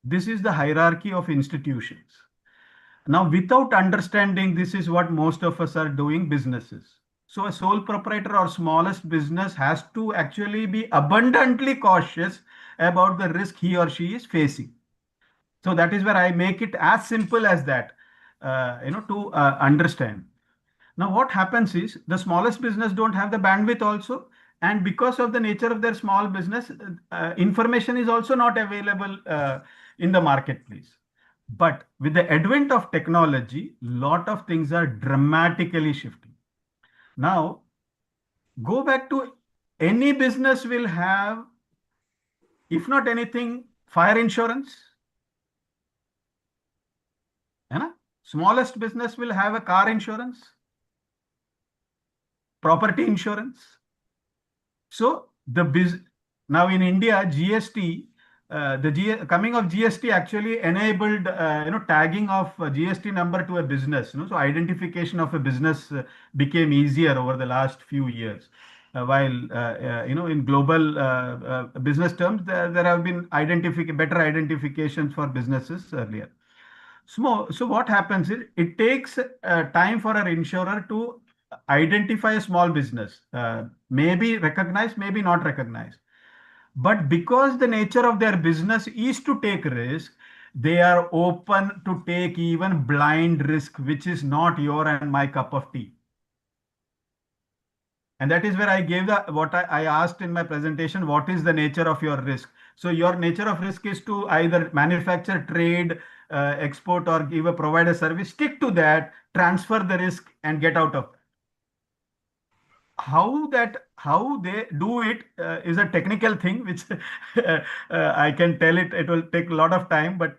This is the hierarchy of institutions. Now, without understanding, this is what most of us are doing businesses. So a sole proprietor or smallest business has to actually be abundantly cautious about the risk he or she is facing. So that is where I make it as simple as that, to understand. Now, what happens is the smallest business don't have the bandwidth also, and because of the nature of their small business, information is also not available in the marketplace. But with the advent of technology, lot of things are dramatically shifting. Now, go back to any business will have, if not anything, fire insurance. Smallest business will have a car insurance, property insurance. So now in India, GST, coming of GST actually enabled tagging of GST number to a business. So identification of a business became easier over the last few years. While in global business terms, there have been better identifications for businesses earlier. So what happens is it takes time for an insurer to identify a small business, maybe recognized, maybe not recognized. But because the nature of their business is to take risk, they are open to take even blind risk, which is not your and my cup of tea. And that is where I gave what I asked in my presentation, what is the nature of your risk? So your nature of risk is to either manufacture, trade, export, or provide a service. Stick to that, transfer the risk, and get out of that. How they do it is a technical thing, which I can tell it will take a lot of time, but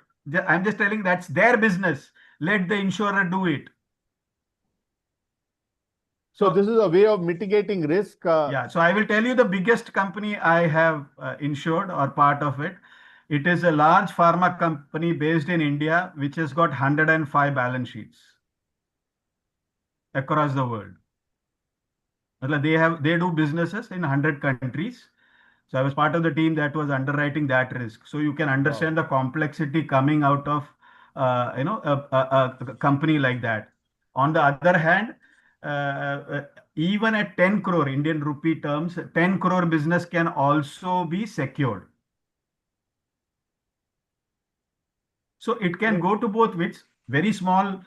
I'm just telling that's their business. Let the insurer do it. So this is a way of mitigating risk. Yeah, so I will tell you the biggest company I have insured or part of it. It is a large pharma company based in India, which has got 105 balance sheets across the world. They do businesses in 100 countries. So I was part of the team that was underwriting that risk. So you can understand the complexity coming out of a company like that. On the other hand, even at 10 crore Indian rupee terms, 10 crore business can also be secured. So it can go to both ways. Very small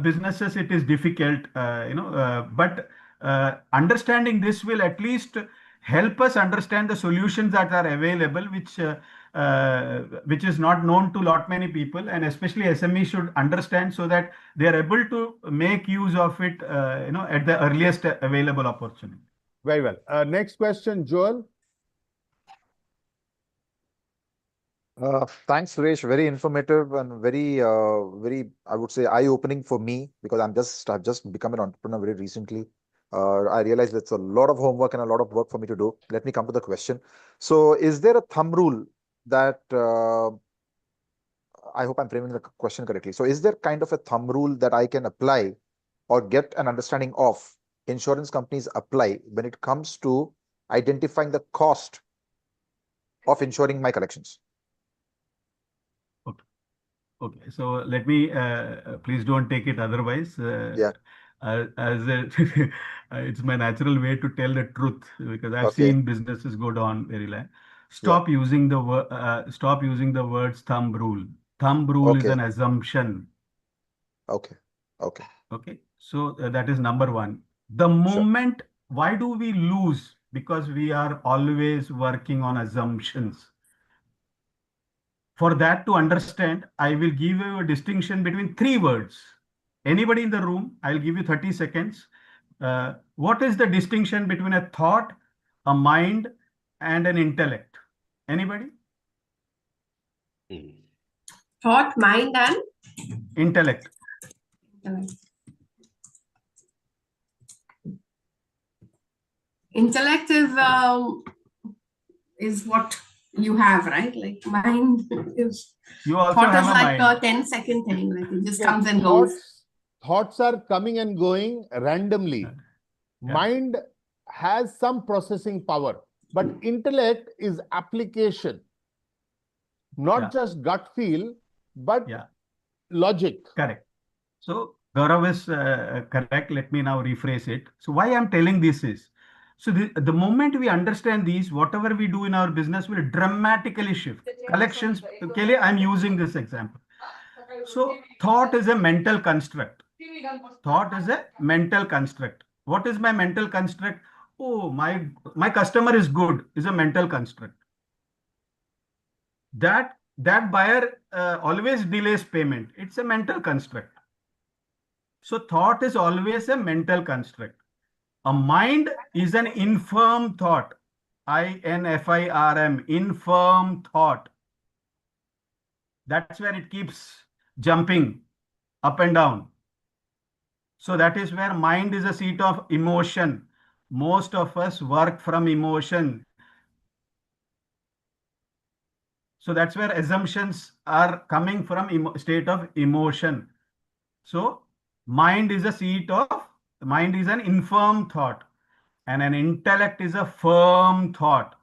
businesses, it is difficult, but understanding this will at least help us understand the solutions that are available, which is not known to lot many people, and especially SME should understand so that they are able to make use of it, at the earliest available opportunity. Very well. Next question, Joel. Thanks, Suresh. Very informative and very, I would say, eye-opening for me because I've just become an entrepreneur very recently. I realize it's a lot of homework and a lot of work for me to do. Let me come to the question. So, is there a thumb rule that I hope I'm framing the question correctly? So, is there kind of a thumb rule that I can apply or get an understanding of insurance companies apply when it comes to identifying the cost of insuring my collections? Okay, so let me, please don't take it otherwise. Yeah. It's my natural way to tell the truth because I've Okay. seen businesses go down very low. Stop using the words thumb rule. Thumb rule is Okay. an assumption. Okay. Okay. Okay, so that is number one. The Sure. moment, why do we lose? Because we are always working on assumptions. For that to understand, I will give you a distinction between three words. Anybody in the room, I'll give you 30 seconds. What is the distinction between a thought, a mind, and an intellect? Anybody? Thought, mind, and Intellect. intellect. Intellect is what you have, right? Like mind is. You also Thought have is a like mind. a 10-second thing, like it just Yeah, comes and goes. thoughts are coming and going randomly. Yeah. Mind has some processing power, but intellect is application, not just gut feel, but logic. Correct. So Gaurav is correct. Let me now rephrase it. So why I'm telling this is, so the moment we understand these, whatever we do in our business will dramatically shift. Collections, okay, I'm using this example. So thought is a mental construct. Thought is a mental construct. What is my mental construct? Oh, my customer is good is a mental construct. That buyer always delays payment. It's a mental construct. So thought is always a mental construct. A mind is an infirm thought. INFIRM, infirm thought. That's where it keeps jumping up and down. So that is where mind is a seat of emotion. Most of us work from emotion. So that's where assumptions are coming from state of emotion. So mind is an infirm thought, and an intellect is a firm thought.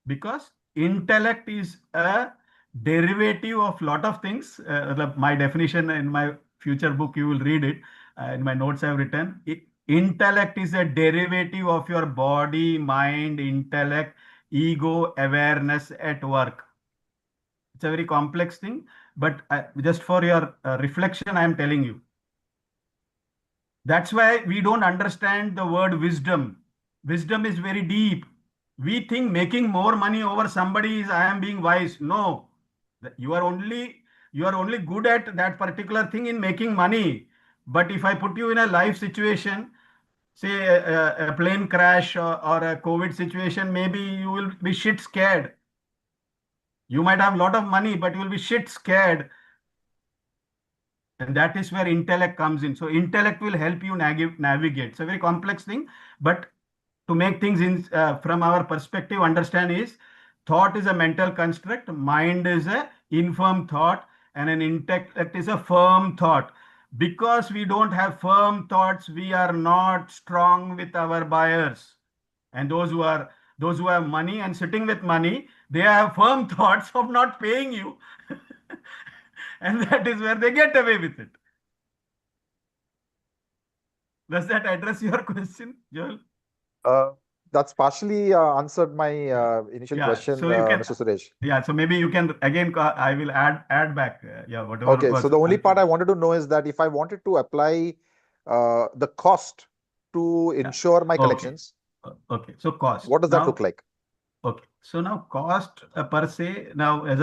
Because intellect is a derivative of lot of things. My definition in my future book, you will read it. In my notes I've written. Intellect is a derivative of your body, mind, intellect, ego, awareness at work. It's a very complex thing, but just for your reflection, I am telling you. That's why we don't understand the word wisdom. Wisdom is very deep. We think making more money over somebody is I am being wise. No, you are only good at that particular thing in making money. But if I put you in a life situation, say a plane crash or a COVID situation, maybe you will be shit scared. You might have a lot of money, but you will be shit scared. And that is where intellect comes in. So intellect will help you navigate. It's a very complex thing, but to make things from our perspective understand is thought is a mental construct, mind is a infirm thought, and an intellect is a firm thought. Because we don't have firm thoughts, we are not strong with our buyers and those who are those who have money and sitting with money, they have firm thoughts of not paying you. And that is where they get away with it. Does that address your question, Joel? That's partially answered my initial question, So you can, Mr. Suresh. so maybe you can again, I will add back, whatever Okay, was. so the only part I wanted to know is that if I wanted to apply the cost to ensure my collections, Okay, so cost. what does that look like? Okay, so now cost per se, now as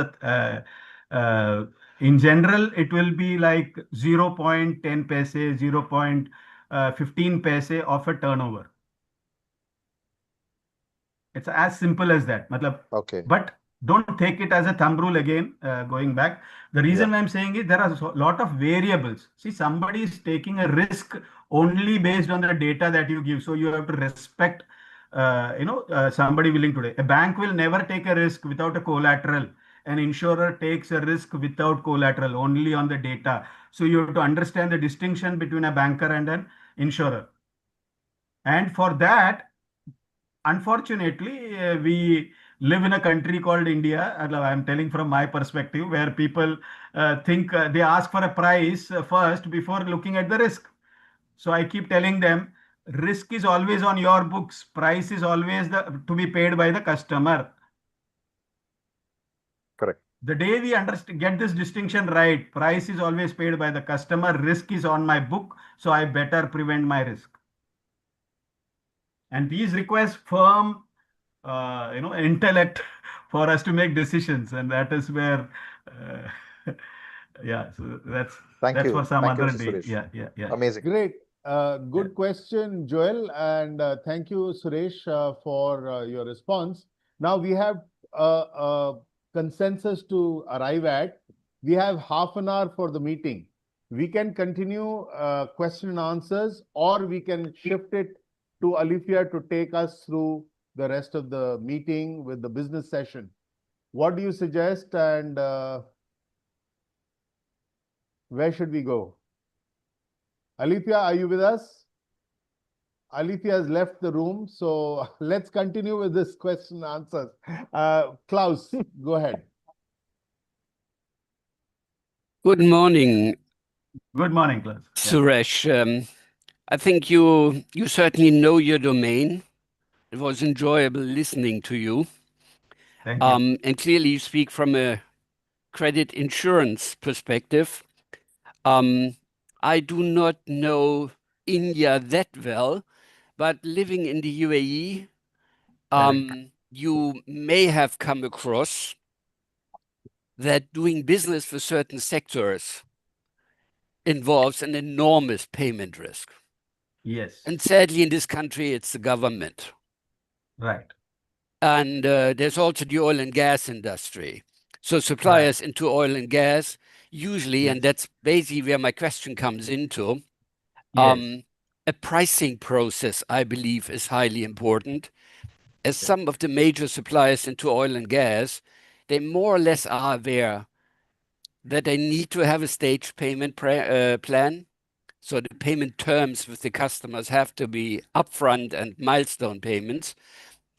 in general, it will be like 0.10 paise, 0.15 paise of a turnover. It's as simple as that. Okay. But don't take it as a thumb rule again, going back. The reason I'm saying is there are a lot of variables. See, somebody is taking a risk only based on the data that you give. So you have to respect, somebody willing to take. A bank will never take a risk without a collateral. An insurer takes a risk without collateral, only on the data. So you have to understand the distinction between a banker and an insurer. And for that, unfortunately, we live in a country called India. I'm telling from my perspective, where people think they ask for a price first before looking at the risk. So I keep telling them, risk is always on your books. Price is always to be paid by the customer. Correct. The day we get this distinction right, price is always paid by the customer, risk is on my book, so I better prevent my risk. And these requires firm, intellect for us to make decisions, and that is where, So that's for some Thank you, other Mr. day. Suresh. Yeah. Amazing. Great. Good question, Joel, and thank you, Suresh, for your response. Now we have a consensus to arrive at. We have half an hour for the meeting. We can continue question and answers, or we can shift it to Alifia to take us through the rest of the meeting with the business session. What do you suggest, and where should we go? Alifia, are you with us? Alifia has left the room, so let's continue with this question and answers. Klaus, go ahead. Good morning. Good morning, Klaus. Suresh. I think you certainly know your domain. It was enjoyable listening to you. Thank you. And clearly you speak from a credit insurance perspective. I do not know India that well, but living in the UAE, you may have come across that doing business for certain sectors involves an enormous payment risk. Yes. And sadly, in this country, it's the government. Right. And there's also the oil and gas industry. So suppliers into oil and gas, usually, and that's basically where my question comes into, a pricing process, I believe, is highly important. As some of the major suppliers into oil and gas, they more or less are aware that they need to have a stage payment plan. So the payment terms with the customers have to be upfront and milestone payments.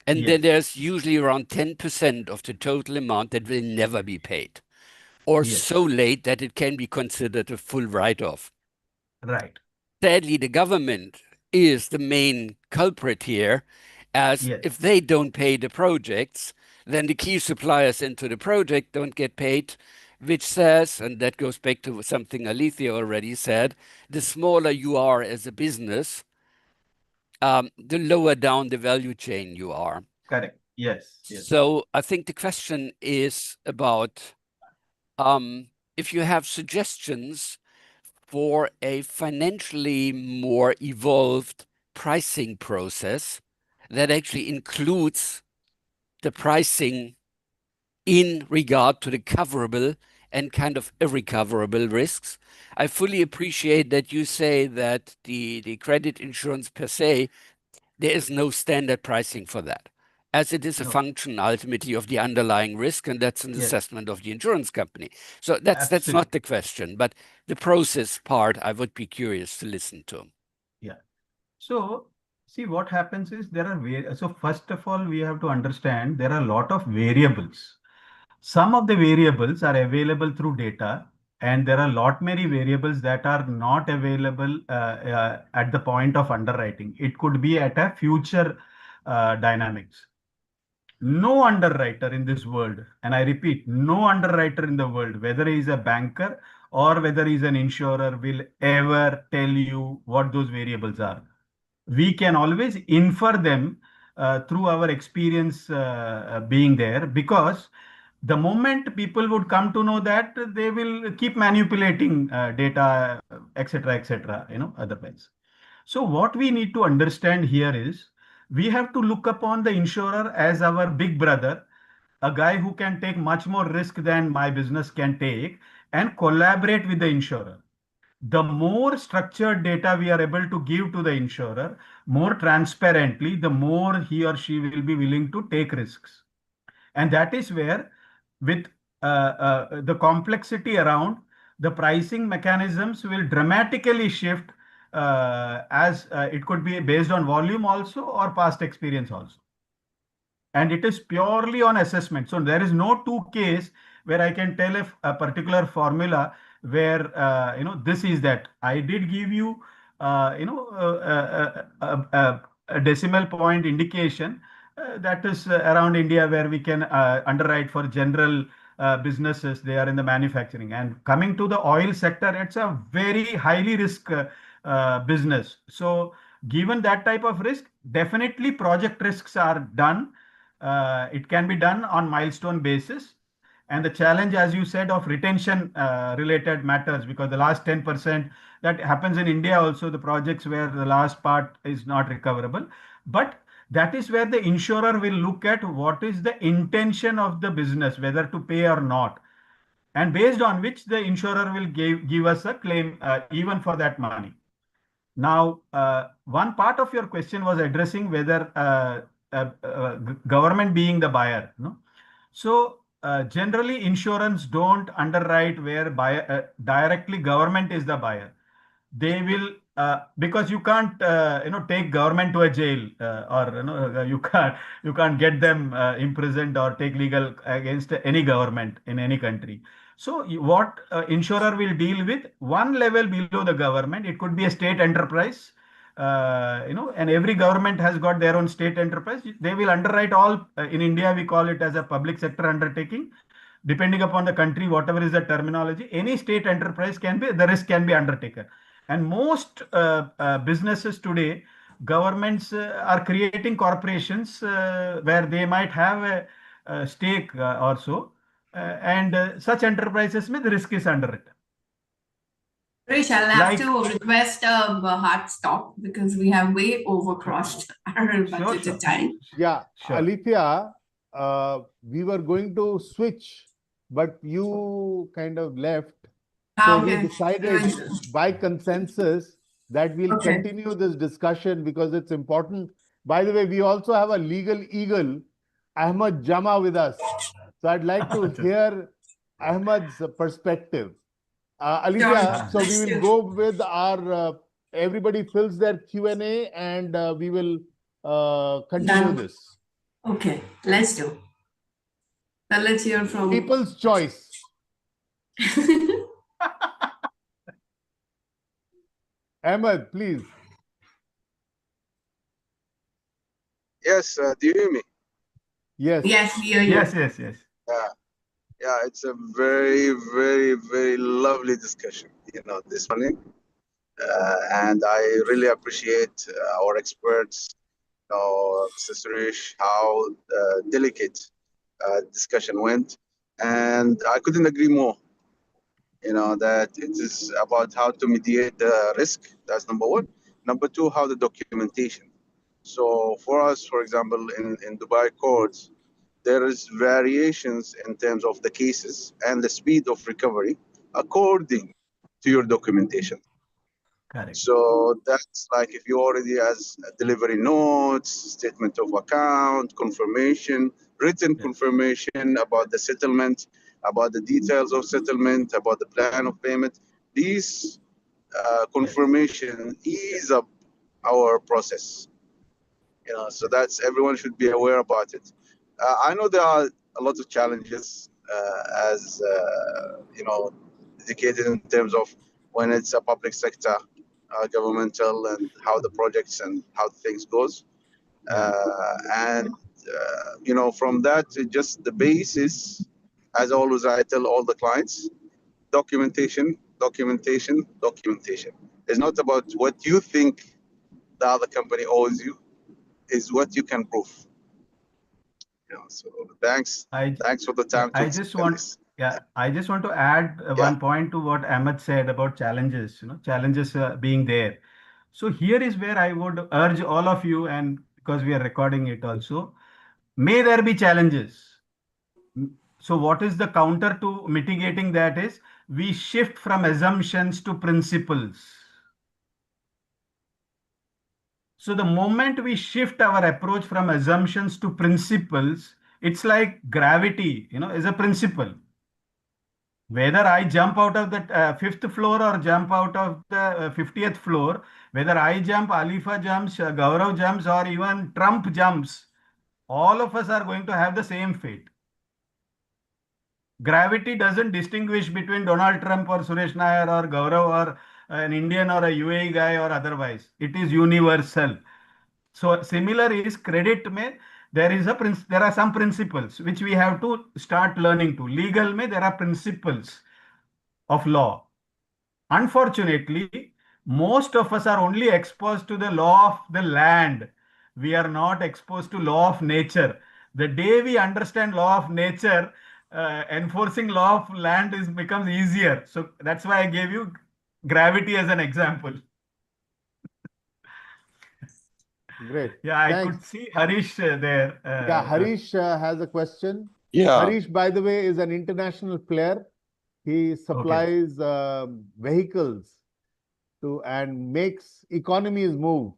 And then there's usually around 10% of the total amount that will never be paid, or so late that it can be considered a full write-off. Right. Sadly, the government is the main culprit here, as if they don't pay the projects, then the key suppliers into the project don't get paid, which says, and that goes back to something Alethea already said, the smaller you are as a business, the lower down the value chain you are. Correct. Yes. So I think the question is about if you have suggestions for a financially more evolved pricing process that actually includes the pricing in regard to the coverable and kind of irrecoverable risks. I fully appreciate that you say that the credit insurance per se, there is no standard pricing for that, as it is a function ultimately of the underlying risk, and that's an assessment of the insurance company. So that's not the question, but the process part I would be curious to listen to. Yeah. So See, what happens is so first of all, we have to understand there are a lot of variables. Some of the variables are available through data, and there are a lot many variables that are not available at the point of underwriting. It could be at a future dynamics. No underwriter in this world, and I repeat, no underwriter in the world, whether he is a banker or whether he is an insurer, will ever tell you what those variables are. We can always infer them through our experience being there, because the moment people would come to know that, they will keep manipulating data, etc., etc., otherwise. So what we need to understand here is we have to look upon the insurer as our big brother, a guy who can take much more risk than my business can take, and collaborate with the insurer. The more structured data we are able to give to the insurer, more transparently, the more he or she will be willing to take risks. And that is where, with the complexity around, the pricing mechanisms will dramatically shift, as it could be based on volume also or past experience also. And it is purely on assessment. So there is no two case where I can tell if a particular formula where this is that. I did give you a decimal point indication that is around India, where we can underwrite for general businesses. They are in the manufacturing. And coming to the oil sector, it's a very highly risk business. So given that type of risk, definitely project risks are done. It can be done on milestone basis. And the challenge, as you said, of retention related matters, because the last 10% that happens in India also, the projects where the last part is not recoverable. But that is where the insurer will look at what is the intention of the business, whether to pay or not. And based on which the insurer will give us a claim even for that money. Now, one part of your question was addressing whether government being the buyer. No? So generally, insurance don't underwrite where directly government is the buyer. They will, because you can't take government to a jail, or you can't get them imprisoned or take legal against any government in any country. So what insurer will deal with one level below the government, it could be a state enterprise, and every government has got their own state enterprise. They will underwrite all. In India, we call it as a public sector undertaking. Depending upon the country, whatever is the terminology, any state enterprise the risk can be undertaken. And most businesses today, governments are creating corporations where they might have a stake or so, and such enterprises with risk is underwritten. Rish, I'll have to request a hard stop because we have way overcrossed our budgeted time. Yeah, sure. Alithia, we were going to switch, but you kind of left. So we decided by consensus that we'll continue this discussion because it's important. By the way, we also have a legal eagle, Ahmed Jama, with us. So I'd like to hear Ahmed's perspective. Alithia, so we will go with our, everybody fills their Q&A, and we will continue this. Okay, let's do. Now let's hear from People's choice. Ahmed, please. Yes, do you hear me? Yes. Yes, we hear you. Yes. Yeah, it's a very, very, very lovely discussion, this morning. And I really appreciate our experts, Mr. Suresh, how delicate discussion went. And I couldn't agree more, that it is about how to mitigate the risk. That's number one. Number two, how the documentation. So for us, for example, in Dubai courts, there is variations in terms of the cases and the speed of recovery according to your documentation. Correct. So that's like if you already has delivery notes, statement of account, confirmation, written confirmation about the settlement, about the details of settlement, about the plan of payment. These confirmation ease up our process. So that's everyone should be aware about it. I know there are a lot of challenges as indicated in terms of when it's a public sector, governmental, and how the projects and how things goes. And from that, just the basis, as always, I tell all the clients, documentation, documentation, documentation. It's not about what you think the other company owes you, is what you can prove. So thanks for the time to I just explain want, this. I just want to add Yeah. one point to what Ahmed said about challenges, challenges being there. So here is where I would urge all of you, and because we are recording it also, may there be challenges. So what is the counter to mitigating that is we shift from assumptions to principles. So the moment we shift our approach from assumptions to principles, it's like gravity, is a principle. Whether I jump out of the fifth floor or jump out of the 50th floor, whether I jump, Alifa jumps, Gaurav jumps, or even Trump jumps, all of us are going to have the same fate. Gravity doesn't distinguish between Donald Trump or Suresh Nair or Gaurav or an Indian or a UAE guy or otherwise. It is universal. So similar is credit mein there are some principles which we have to start learning to. Legal mein there are principles of law. Unfortunately, most of us are only exposed to the law of the land. We are not exposed to law of nature. The day we understand law of nature, enforcing law of land becomes easier. So that's why I gave you gravity as an example. Great. Yeah, I Thanks. could see Harish there. Yeah, Harish has a question. Yeah. Harish, by the way, is an international player. He supplies vehicles to and makes economies move.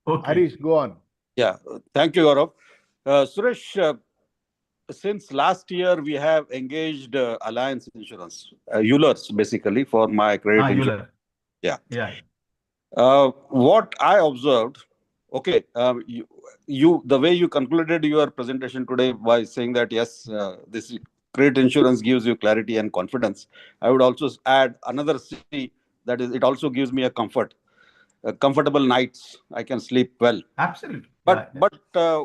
Okay. Harish, go on. Yeah. Thank you, Gaurav. Suresh, since last year, we have engaged Alliance Insurance, Eulers, basically, for my credit insurance. Euler. Yeah. Yeah. What I observed, okay, the way you concluded your presentation today by saying that, yes, this credit insurance gives you clarity and confidence. I would also add another C, that is, it also gives me a comfortable nights. I can sleep well. Absolutely. But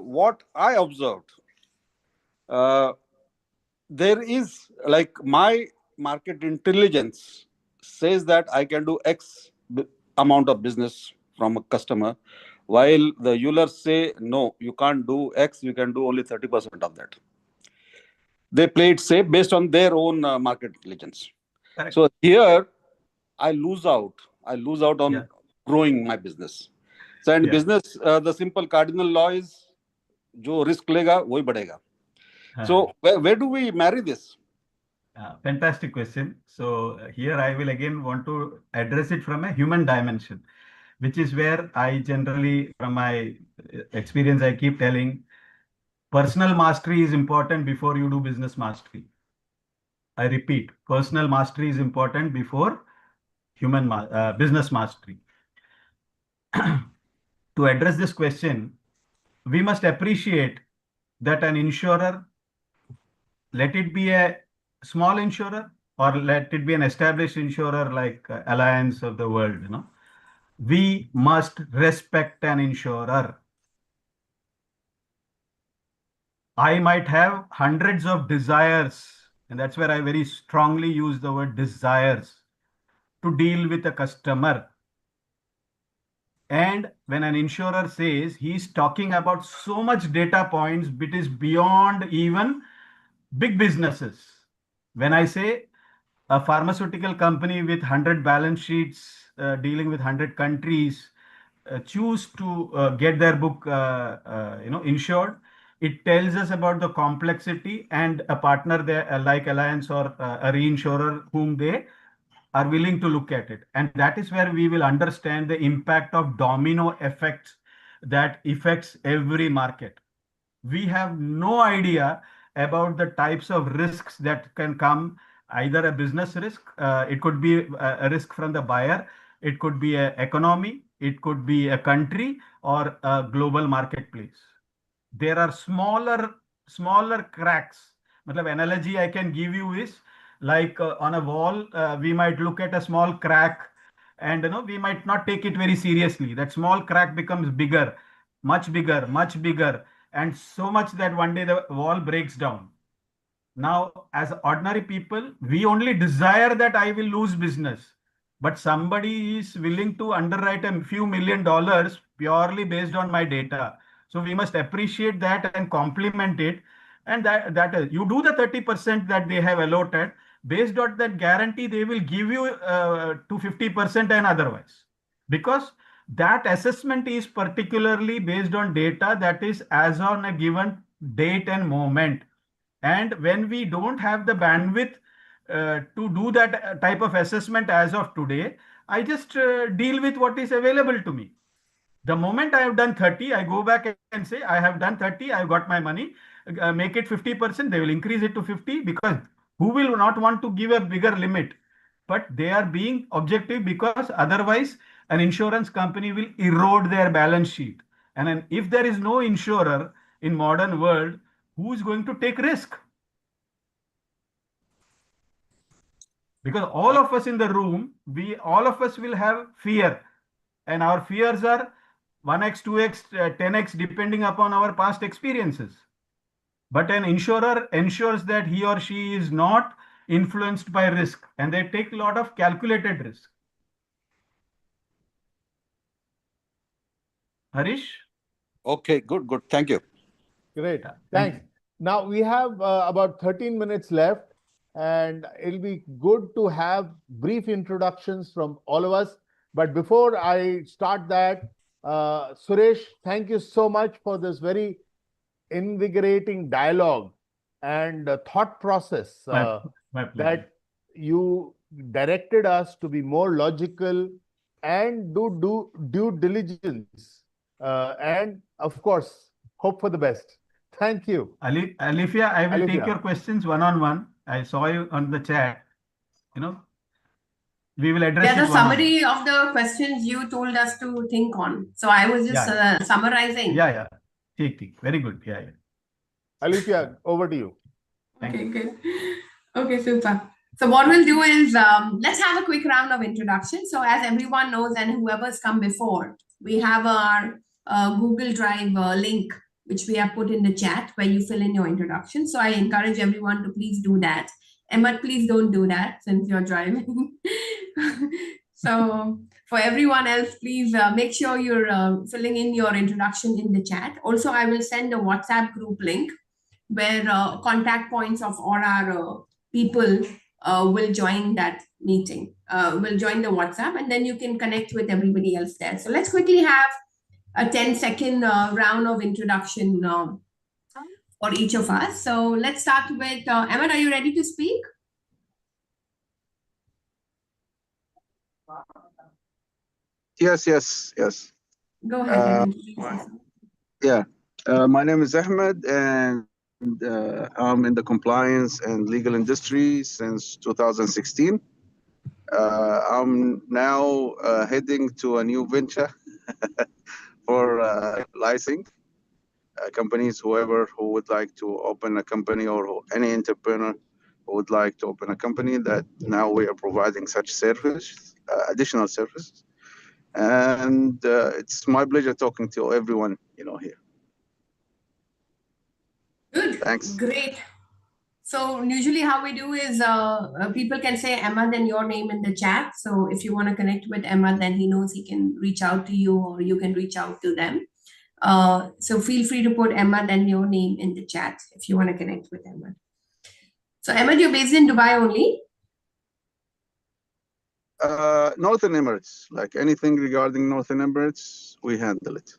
what I observed, uh, there is like my market intelligence says that I can do X amount of business from a customer, while the Eulers say, no, you can't do X, you can do only 30% of that. They play it safe based on their own market intelligence. Correct. So here I lose out. I lose out on growing my business. So in business, the simple cardinal law is, जो risk लेगा वही बढ़ेगा. So where do we marry this? Fantastic question. So here I will again want to address it from a human dimension, which is where I generally, from my experience, I keep telling, personal mastery is important before you do business mastery. I repeat, personal mastery is important before business mastery. To address this question, we must appreciate that an insurer, let it be a small insurer or let it be an established insurer like Alliance of the world, we must respect an insurer. I might have hundreds of desires, and that's where I very strongly use the word desires to deal with a customer. And when an insurer says he's talking about so much data points, it is beyond even big businesses. When I say a pharmaceutical company with 100 balance sheets dealing with 100 countries choose to get their book insured, it tells us about the complexity and a partner there like Alliance or a reinsurer whom they are willing to look at it. And that is where we will understand the impact of domino effects that affects every market. We have no idea about the types of risks that can come, either a business risk, it could be a risk from the buyer, it could be an economy, it could be a country or a global marketplace. There are smaller cracks. Matlab, analogy I can give you is like on a wall, we might look at a small crack and we might not take it very seriously. That small crack becomes bigger, much bigger, and so much that one day the wall breaks down. Now, as ordinary people, we only desire that I will lose business, but somebody is willing to underwrite a few $1 million purely based on my data. So we must appreciate that and complement it. And that is, you do the 30% that they have allotted. Based on that guarantee, they will give you to 50% and otherwise. Because that assessment is particularly based on data that is as on a given date and moment. And when we don't have the bandwidth to do that type of assessment as of today, I just deal with what is available to me. The moment I have done 30, I go back and say, I have done 30, I have got my money, make it 50%, they will increase it to 50 because who will not want to give a bigger limit? But they are being objective because otherwise an insurance company will erode their balance sheet. And then if there is no insurer in modern world, who is going to take risk? Because all of us in the room, all of us will have fear, and our fears are 1x, 2x, 10x, depending upon our past experiences. But an insurer ensures that he or she is not influenced by risk, and they take a lot of calculated risk. Harish? Okay, good. Thank you. Great. Yeah, Thanks. Now we have about 13 minutes left, and it'll be good to have brief introductions from all of us. But before I start that, Suresh, thank you so much for this very invigorating dialogue and thought process my pleasure. that you directed us to be more logical and do due diligence, and of course, hope for the best. Thank you. Alifia, I will take Alifia. your questions one-on-one. I saw you on the chat. We will address Yeah, it the one-on-one. summary of the questions you told us to think on. So I was just summarizing. Yeah. Take. Very good. Yeah. Alifia, over to you. Okay, good. Okay, super. So what we'll do is let's have a quick round of introduction. So as everyone knows, and whoever's come before, we have our Google Drive link, which we have put in the chat where you fill in your introduction. So I encourage everyone to please do that. Emma, please don't do that since you're driving. So for everyone else, please make sure you're filling in your introduction in the chat. Also, I will send a WhatsApp group link where contact points of all our people will join that meeting, will join the WhatsApp, and then you can connect with everybody else there. So let's quickly have a 10-second round of introduction for each of us. So let's start with Emma. Are you ready to speak? Yes. Go ahead. Yeah. My name is Ahmed, and I'm in the compliance and legal industry since 2016. I'm now heading to a new venture for licensing companies, whoever who would like to open a company, or any entrepreneur who would like to open a company, that now we are providing such service, additional services. And it's my pleasure talking to everyone, here. Good. Thanks. Great. So usually how we do is people can say Emma, then your name in the chat. So if you want to connect with Emma, then he knows he can reach out to you or you can reach out to them. So feel free to put Emma, then your name in the chat if you want to connect with Emma. So Emma, you're based in Dubai only? Northern Emirates, like anything regarding Northern Emirates, we handle it.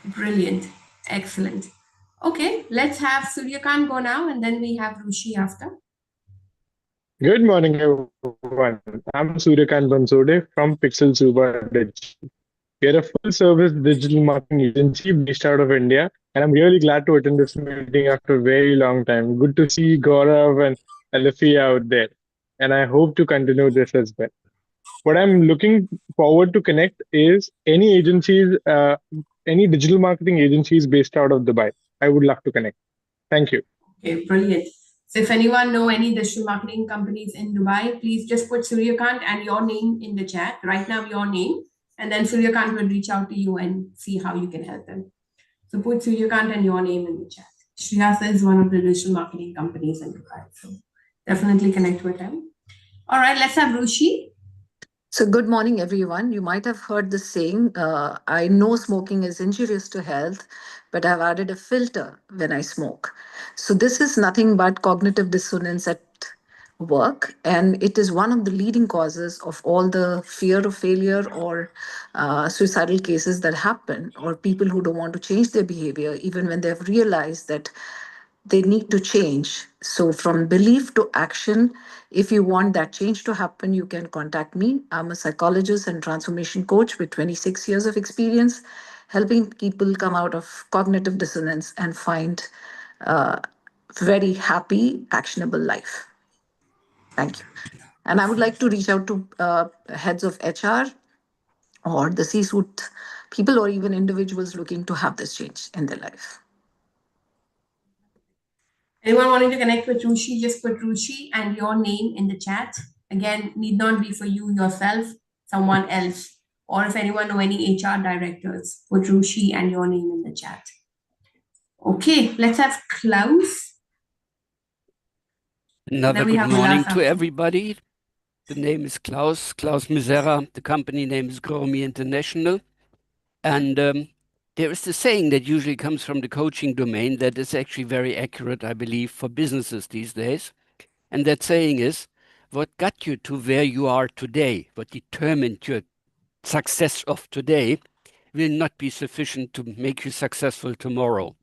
Brilliant. Excellent. Okay, let's have Suryakant go now, and then we have Rushi after. Good morning, everyone. I'm Suryakant Bansode from Pixel Super Digital. We are a full-service digital marketing agency based out of India, and I'm really glad to attend this meeting after a very long time. Good to see Gaurav and Alifia out there, and I hope to continue this as well. What I'm looking forward to connect is any agencies, any digital marketing agencies based out of Dubai. I would love to connect. Thank you. Okay, brilliant. So if anyone know any digital marketing companies in Dubai, please just put Suryakant and your name in the chat. Right now, your name, and then Suryakant will reach out to you and see how you can help them. So put Suryakant and your name in the chat. Shriyasa is one of the digital marketing companies in Dubai, so definitely connect with them. All right, let's have Rushi. So, good morning, everyone. You might have heard the saying, I know smoking is injurious to health, but I've added a filter when I smoke. So, this is nothing but cognitive dissonance at work, and it is one of the leading causes of all the fear of failure or suicidal cases that happen, or people who don't want to change their behavior, even when they've realized that they need to change. So, from belief to action, if you want that change to happen, you can contact me. I'm a psychologist and transformation coach with 26 years of experience, helping people come out of cognitive dissonance and find a very happy, actionable life. Thank you. And I would like to reach out to heads of HR or the C suite people or even individuals looking to have this change in their life. Anyone wanting to connect with Rushi, just put Rushi and your name in the chat. Again, need not be for you yourself, someone else. Or if anyone know any HR directors, put Rushi and your name in the chat. Okay, let's have Klaus. Another Then we good have morning Vilas to after. everybody. The name is Klaus Misera. The company name is Gromi International. And there is the saying that usually comes from the coaching domain that is actually very accurate, I believe, for businesses these days. And that saying is, what got you to where you are today, what determined your success of today, will not be sufficient to make you successful tomorrow.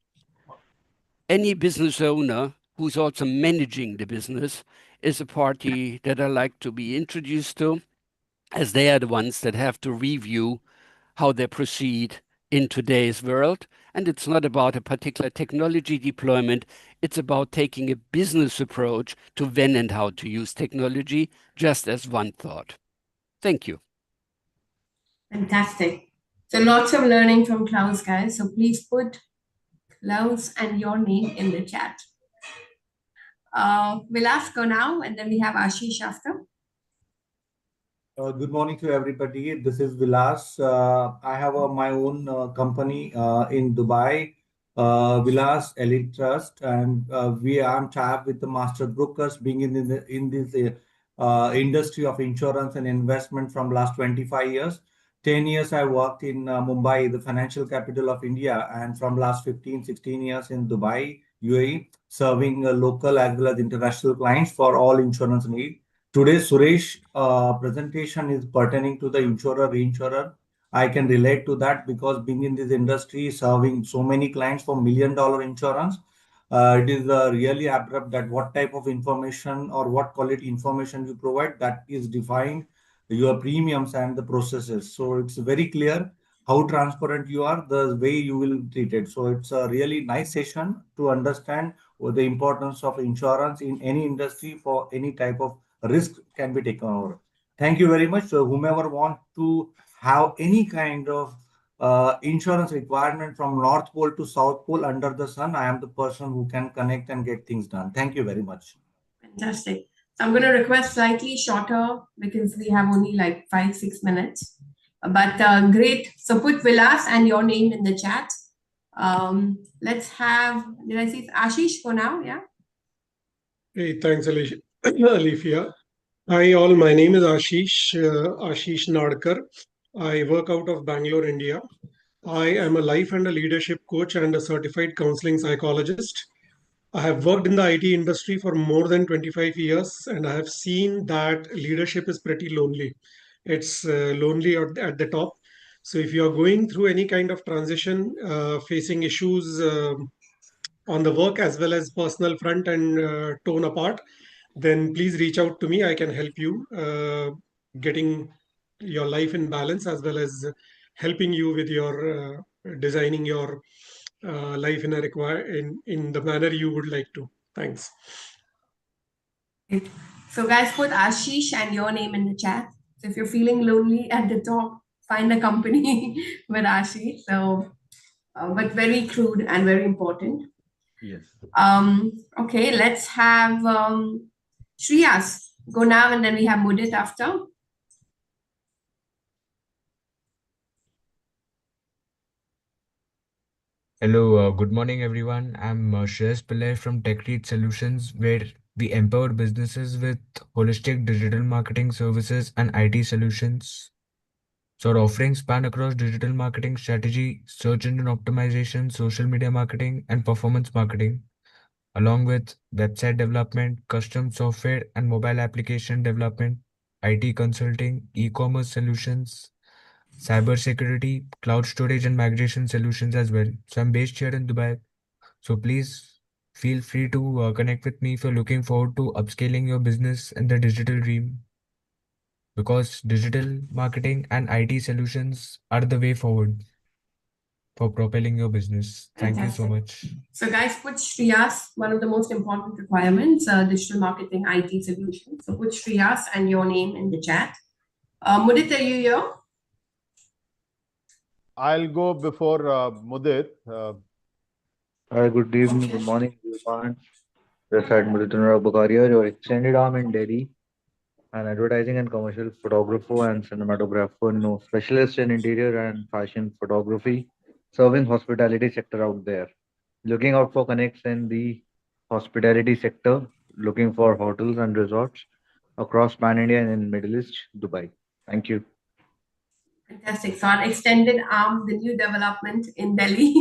Any business owner who's also managing the business is a party that I like to be introduced to, as they are the ones that have to review how they proceed in today's world. And it's not about a particular technology deployment. It's about taking a business approach to when and how to use technology, just as one thought. Thank you. Fantastic. So lots of learning from Klaus, guys. So please put Klaus and your name in the chat. Vilas, go now, and then we have Ashish after. Good morning to everybody. This is Vilas. I have my own company in Dubai, Vilas Elite Trust, and we are tapped with the master brokers, being in this industry of insurance and investment from last 25 years. 10 years I worked in Mumbai, the financial capital of India, and from last 16 years in Dubai, UAE, serving local as well as international clients for all insurance needs. Today's Suresh presentation is pertaining to the insurer, reinsurer. I can relate to that because being in this industry, serving so many clients for $1 million insurance, it is really abrupt that what type of information or what quality information you provide, that is defined your premiums and the processes. So it's very clear how transparent you are, the way you will treat it. So it's a really nice session to understand the importance of insurance in any industry for any type of risk can be taken over. Thank you very much. So whomever want to have any kind of insurance requirement from North Pole to South Pole under the sun, I am the person who can connect and get things done. Thank you very much. Fantastic. So I'm going to request slightly shorter because we have only like 5-6 minutes. But great. So put Vilas and your name in the chat. Let's have, did I see Ashish for now? Yeah. Hey, thanks, Alifia. Hi, all. My name is Ashish Nadkar. I work out of Bangalore, India. I am a life and a leadership coach and a certified counseling psychologist. I have worked in the IT industry for more than 25 years, and I have seen that leadership is pretty lonely. It's lonely at the top. So, if you are going through any kind of transition, facing issues on the work as well as personal front and tone apart, then please reach out to me. I can help you getting your life in balance as well as helping you with your designing your life in the manner you would like to. Thanks. So guys, put Ashish and your name in the chat. So if you're feeling lonely at the top, find a company with Ashish. So, but very crude and very important. Yes. Okay, let's have Shreyas go now, and then we have Mudit after. Hello, good morning, everyone. I'm Shreyas Pillai from Tech Read Solutions, where we empower businesses with holistic digital marketing services and IT solutions. So our offerings span across digital marketing strategy, search engine optimization, social media marketing, and performance marketing, along with website development, custom software and mobile application development, IT consulting, e-commerce solutions, cybersecurity, cloud storage and migration solutions as well. So I'm based here in Dubai. So please feel free to connect with me if you're looking forward to upscaling your business in the digital dream, because digital marketing and IT solutions are the way forward for propelling your business. Thank you so Fantastic. much. So, guys, put Shreyas, one of the most important requirements, digital marketing IT solution. So, put Shreyas and your name in the chat. Mudit, are you here? I'll go before Mudit. Hi, good evening, good morning, everyone. This side Muditun Bukharia, your extended arm in Delhi, an advertising and commercial photographer and cinematographer, no specialist in interior and fashion photography, serving hospitality sector out there. Looking out for connects in the hospitality sector, looking for hotels and resorts across Pan India and in Middle East, Dubai. Thank you. Fantastic. So, our extended arm, the new development in Delhi.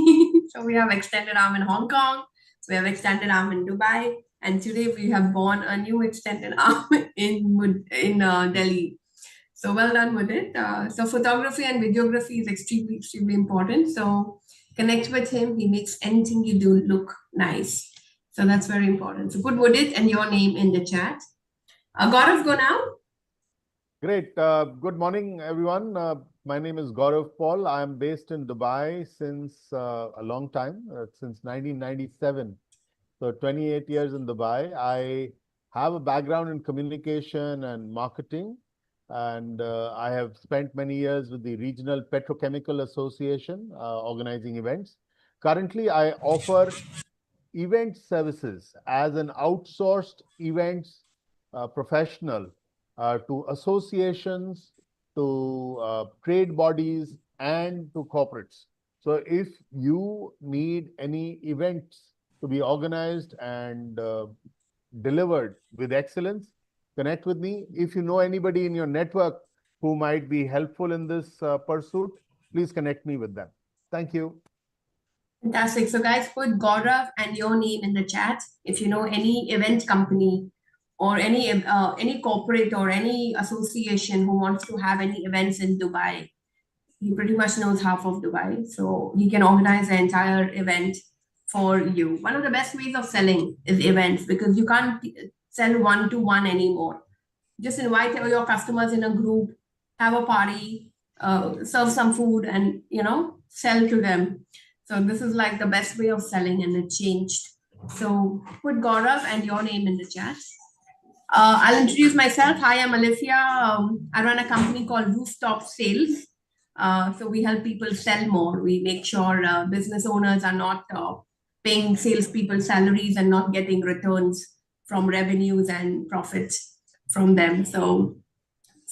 So, we have extended arm in Hong Kong, we have extended arm in Dubai, and today we have born a new extended arm in Delhi. So well done with it. So photography and videography is extremely, extremely important. So connect with him. He makes anything you do look nice. So that's very important. So put Mudit and your name in the chat. Gaurav, go now. Great. Good morning, everyone. My name is Gaurav Paul. I am based in Dubai since a long time, since 1997. So 28 years in Dubai. I have a background in communication and marketing, and I have spent many years with the Regional Petrochemical Association, organizing events. Currently, I offer event services as an outsourced events professional to associations, to trade bodies, and to corporates. So if you need any events to be organized and delivered with excellence, connect with me. If you know anybody in your network who might be helpful in this pursuit, please connect me with them. Thank you. Fantastic. So guys, put Gaurav and your name in the chat. If you know any event company or any corporate or any association who wants to have any events in Dubai, he pretty much knows half of Dubai. So he can organize the entire event for you. One of the best ways of selling is events, because you can't sell one-to-one anymore. Just invite your customers in a group, have a party, serve some food, and sell to them. So this is like the best way of selling, and it changed. So put Gaurav and your name in the chat. I'll introduce myself. Hi, I'm Alifia. I run a company called Rooftop Sales. So we help people sell more. We make sure business owners are not paying salespeople salaries and not getting returns from revenues and profits from them. So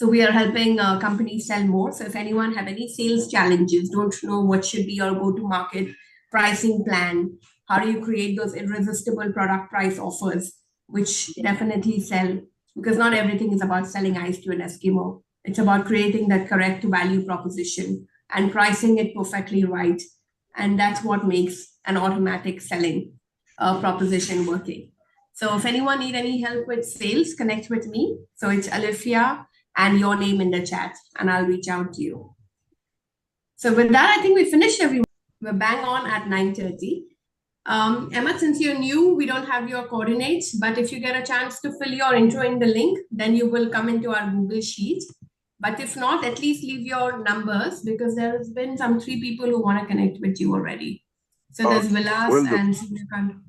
we are helping companies sell more. So if anyone have any sales challenges, don't know what should be your go-to-market pricing plan, how do you create those irresistible product price offers, which definitely sell, because not everything is about selling ice to an Eskimo. It's about creating that correct value proposition and pricing it perfectly right. And that's what makes an automatic selling proposition working. So if anyone need any help with sales, connect with me. So it's Alifia and your name in the chat, and I'll reach out to you. So with that, I think we finished, everyone. We're bang on at 9:30. Emma, since you're new, we don't have your coordinates, but if you get a chance to fill your intro in the link, then you will come into our Google Sheet. But if not, at least leave your numbers, because there's been some 3 people who want to connect with you already. So there's Vilas and Suryakant.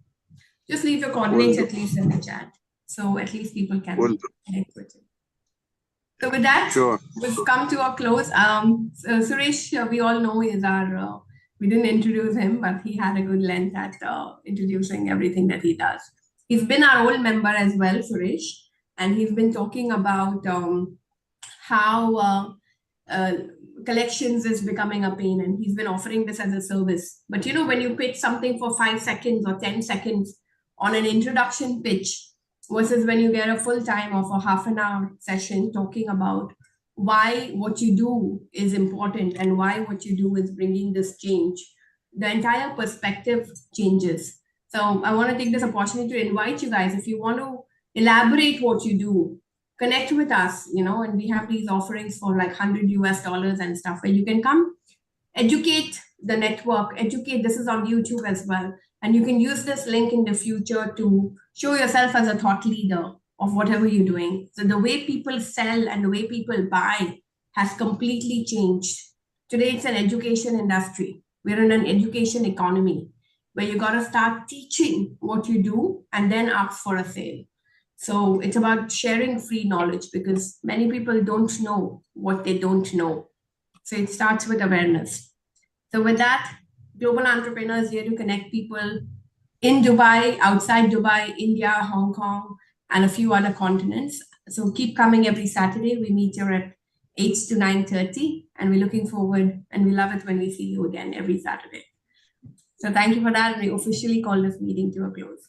Just leave your coordinates at least in the chat, so at least people can connect with you. So with that, Sure. we've come to a close. Suresh, we all know is our, we didn't introduce him, but he had a good length at introducing everything that he does. He's been our old member as well, Suresh, and he's been talking about how collections is becoming a pain, and he's been offering this as a service. But you know, when you pitch something for 5 seconds or 10 seconds on an introduction pitch versus when you get a full time of a half an hour session talking about why what you do is important and why what you do is bringing this change, the entire perspective changes. So I want to take this opportunity to invite you guys, if you want to elaborate what you do, connect with us, you know, and we have these offerings for like $100 and stuff where you can come educate the network, educate. This is on YouTube as well. And you can use this link in the future to show yourself as a thought leader of whatever you're doing. So the way people sell and the way people buy has completely changed. Today, it's an education industry. We're in an education economy where you got to start teaching what you do and then ask for a sale. So it's about sharing free knowledge because many people don't know what they don't know. So it starts with awareness. So with that, Global Entrepreneurs here to connect people in Dubai, outside Dubai, India, Hong Kong, and a few other continents. So keep coming every Saturday. We meet here at 8 to 9:30, and we're looking forward, and we love it when we see you again every Saturday. So thank you for that, and we officially call this meeting to a close.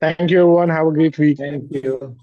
Thank you, everyone. Have a great week. Thank you.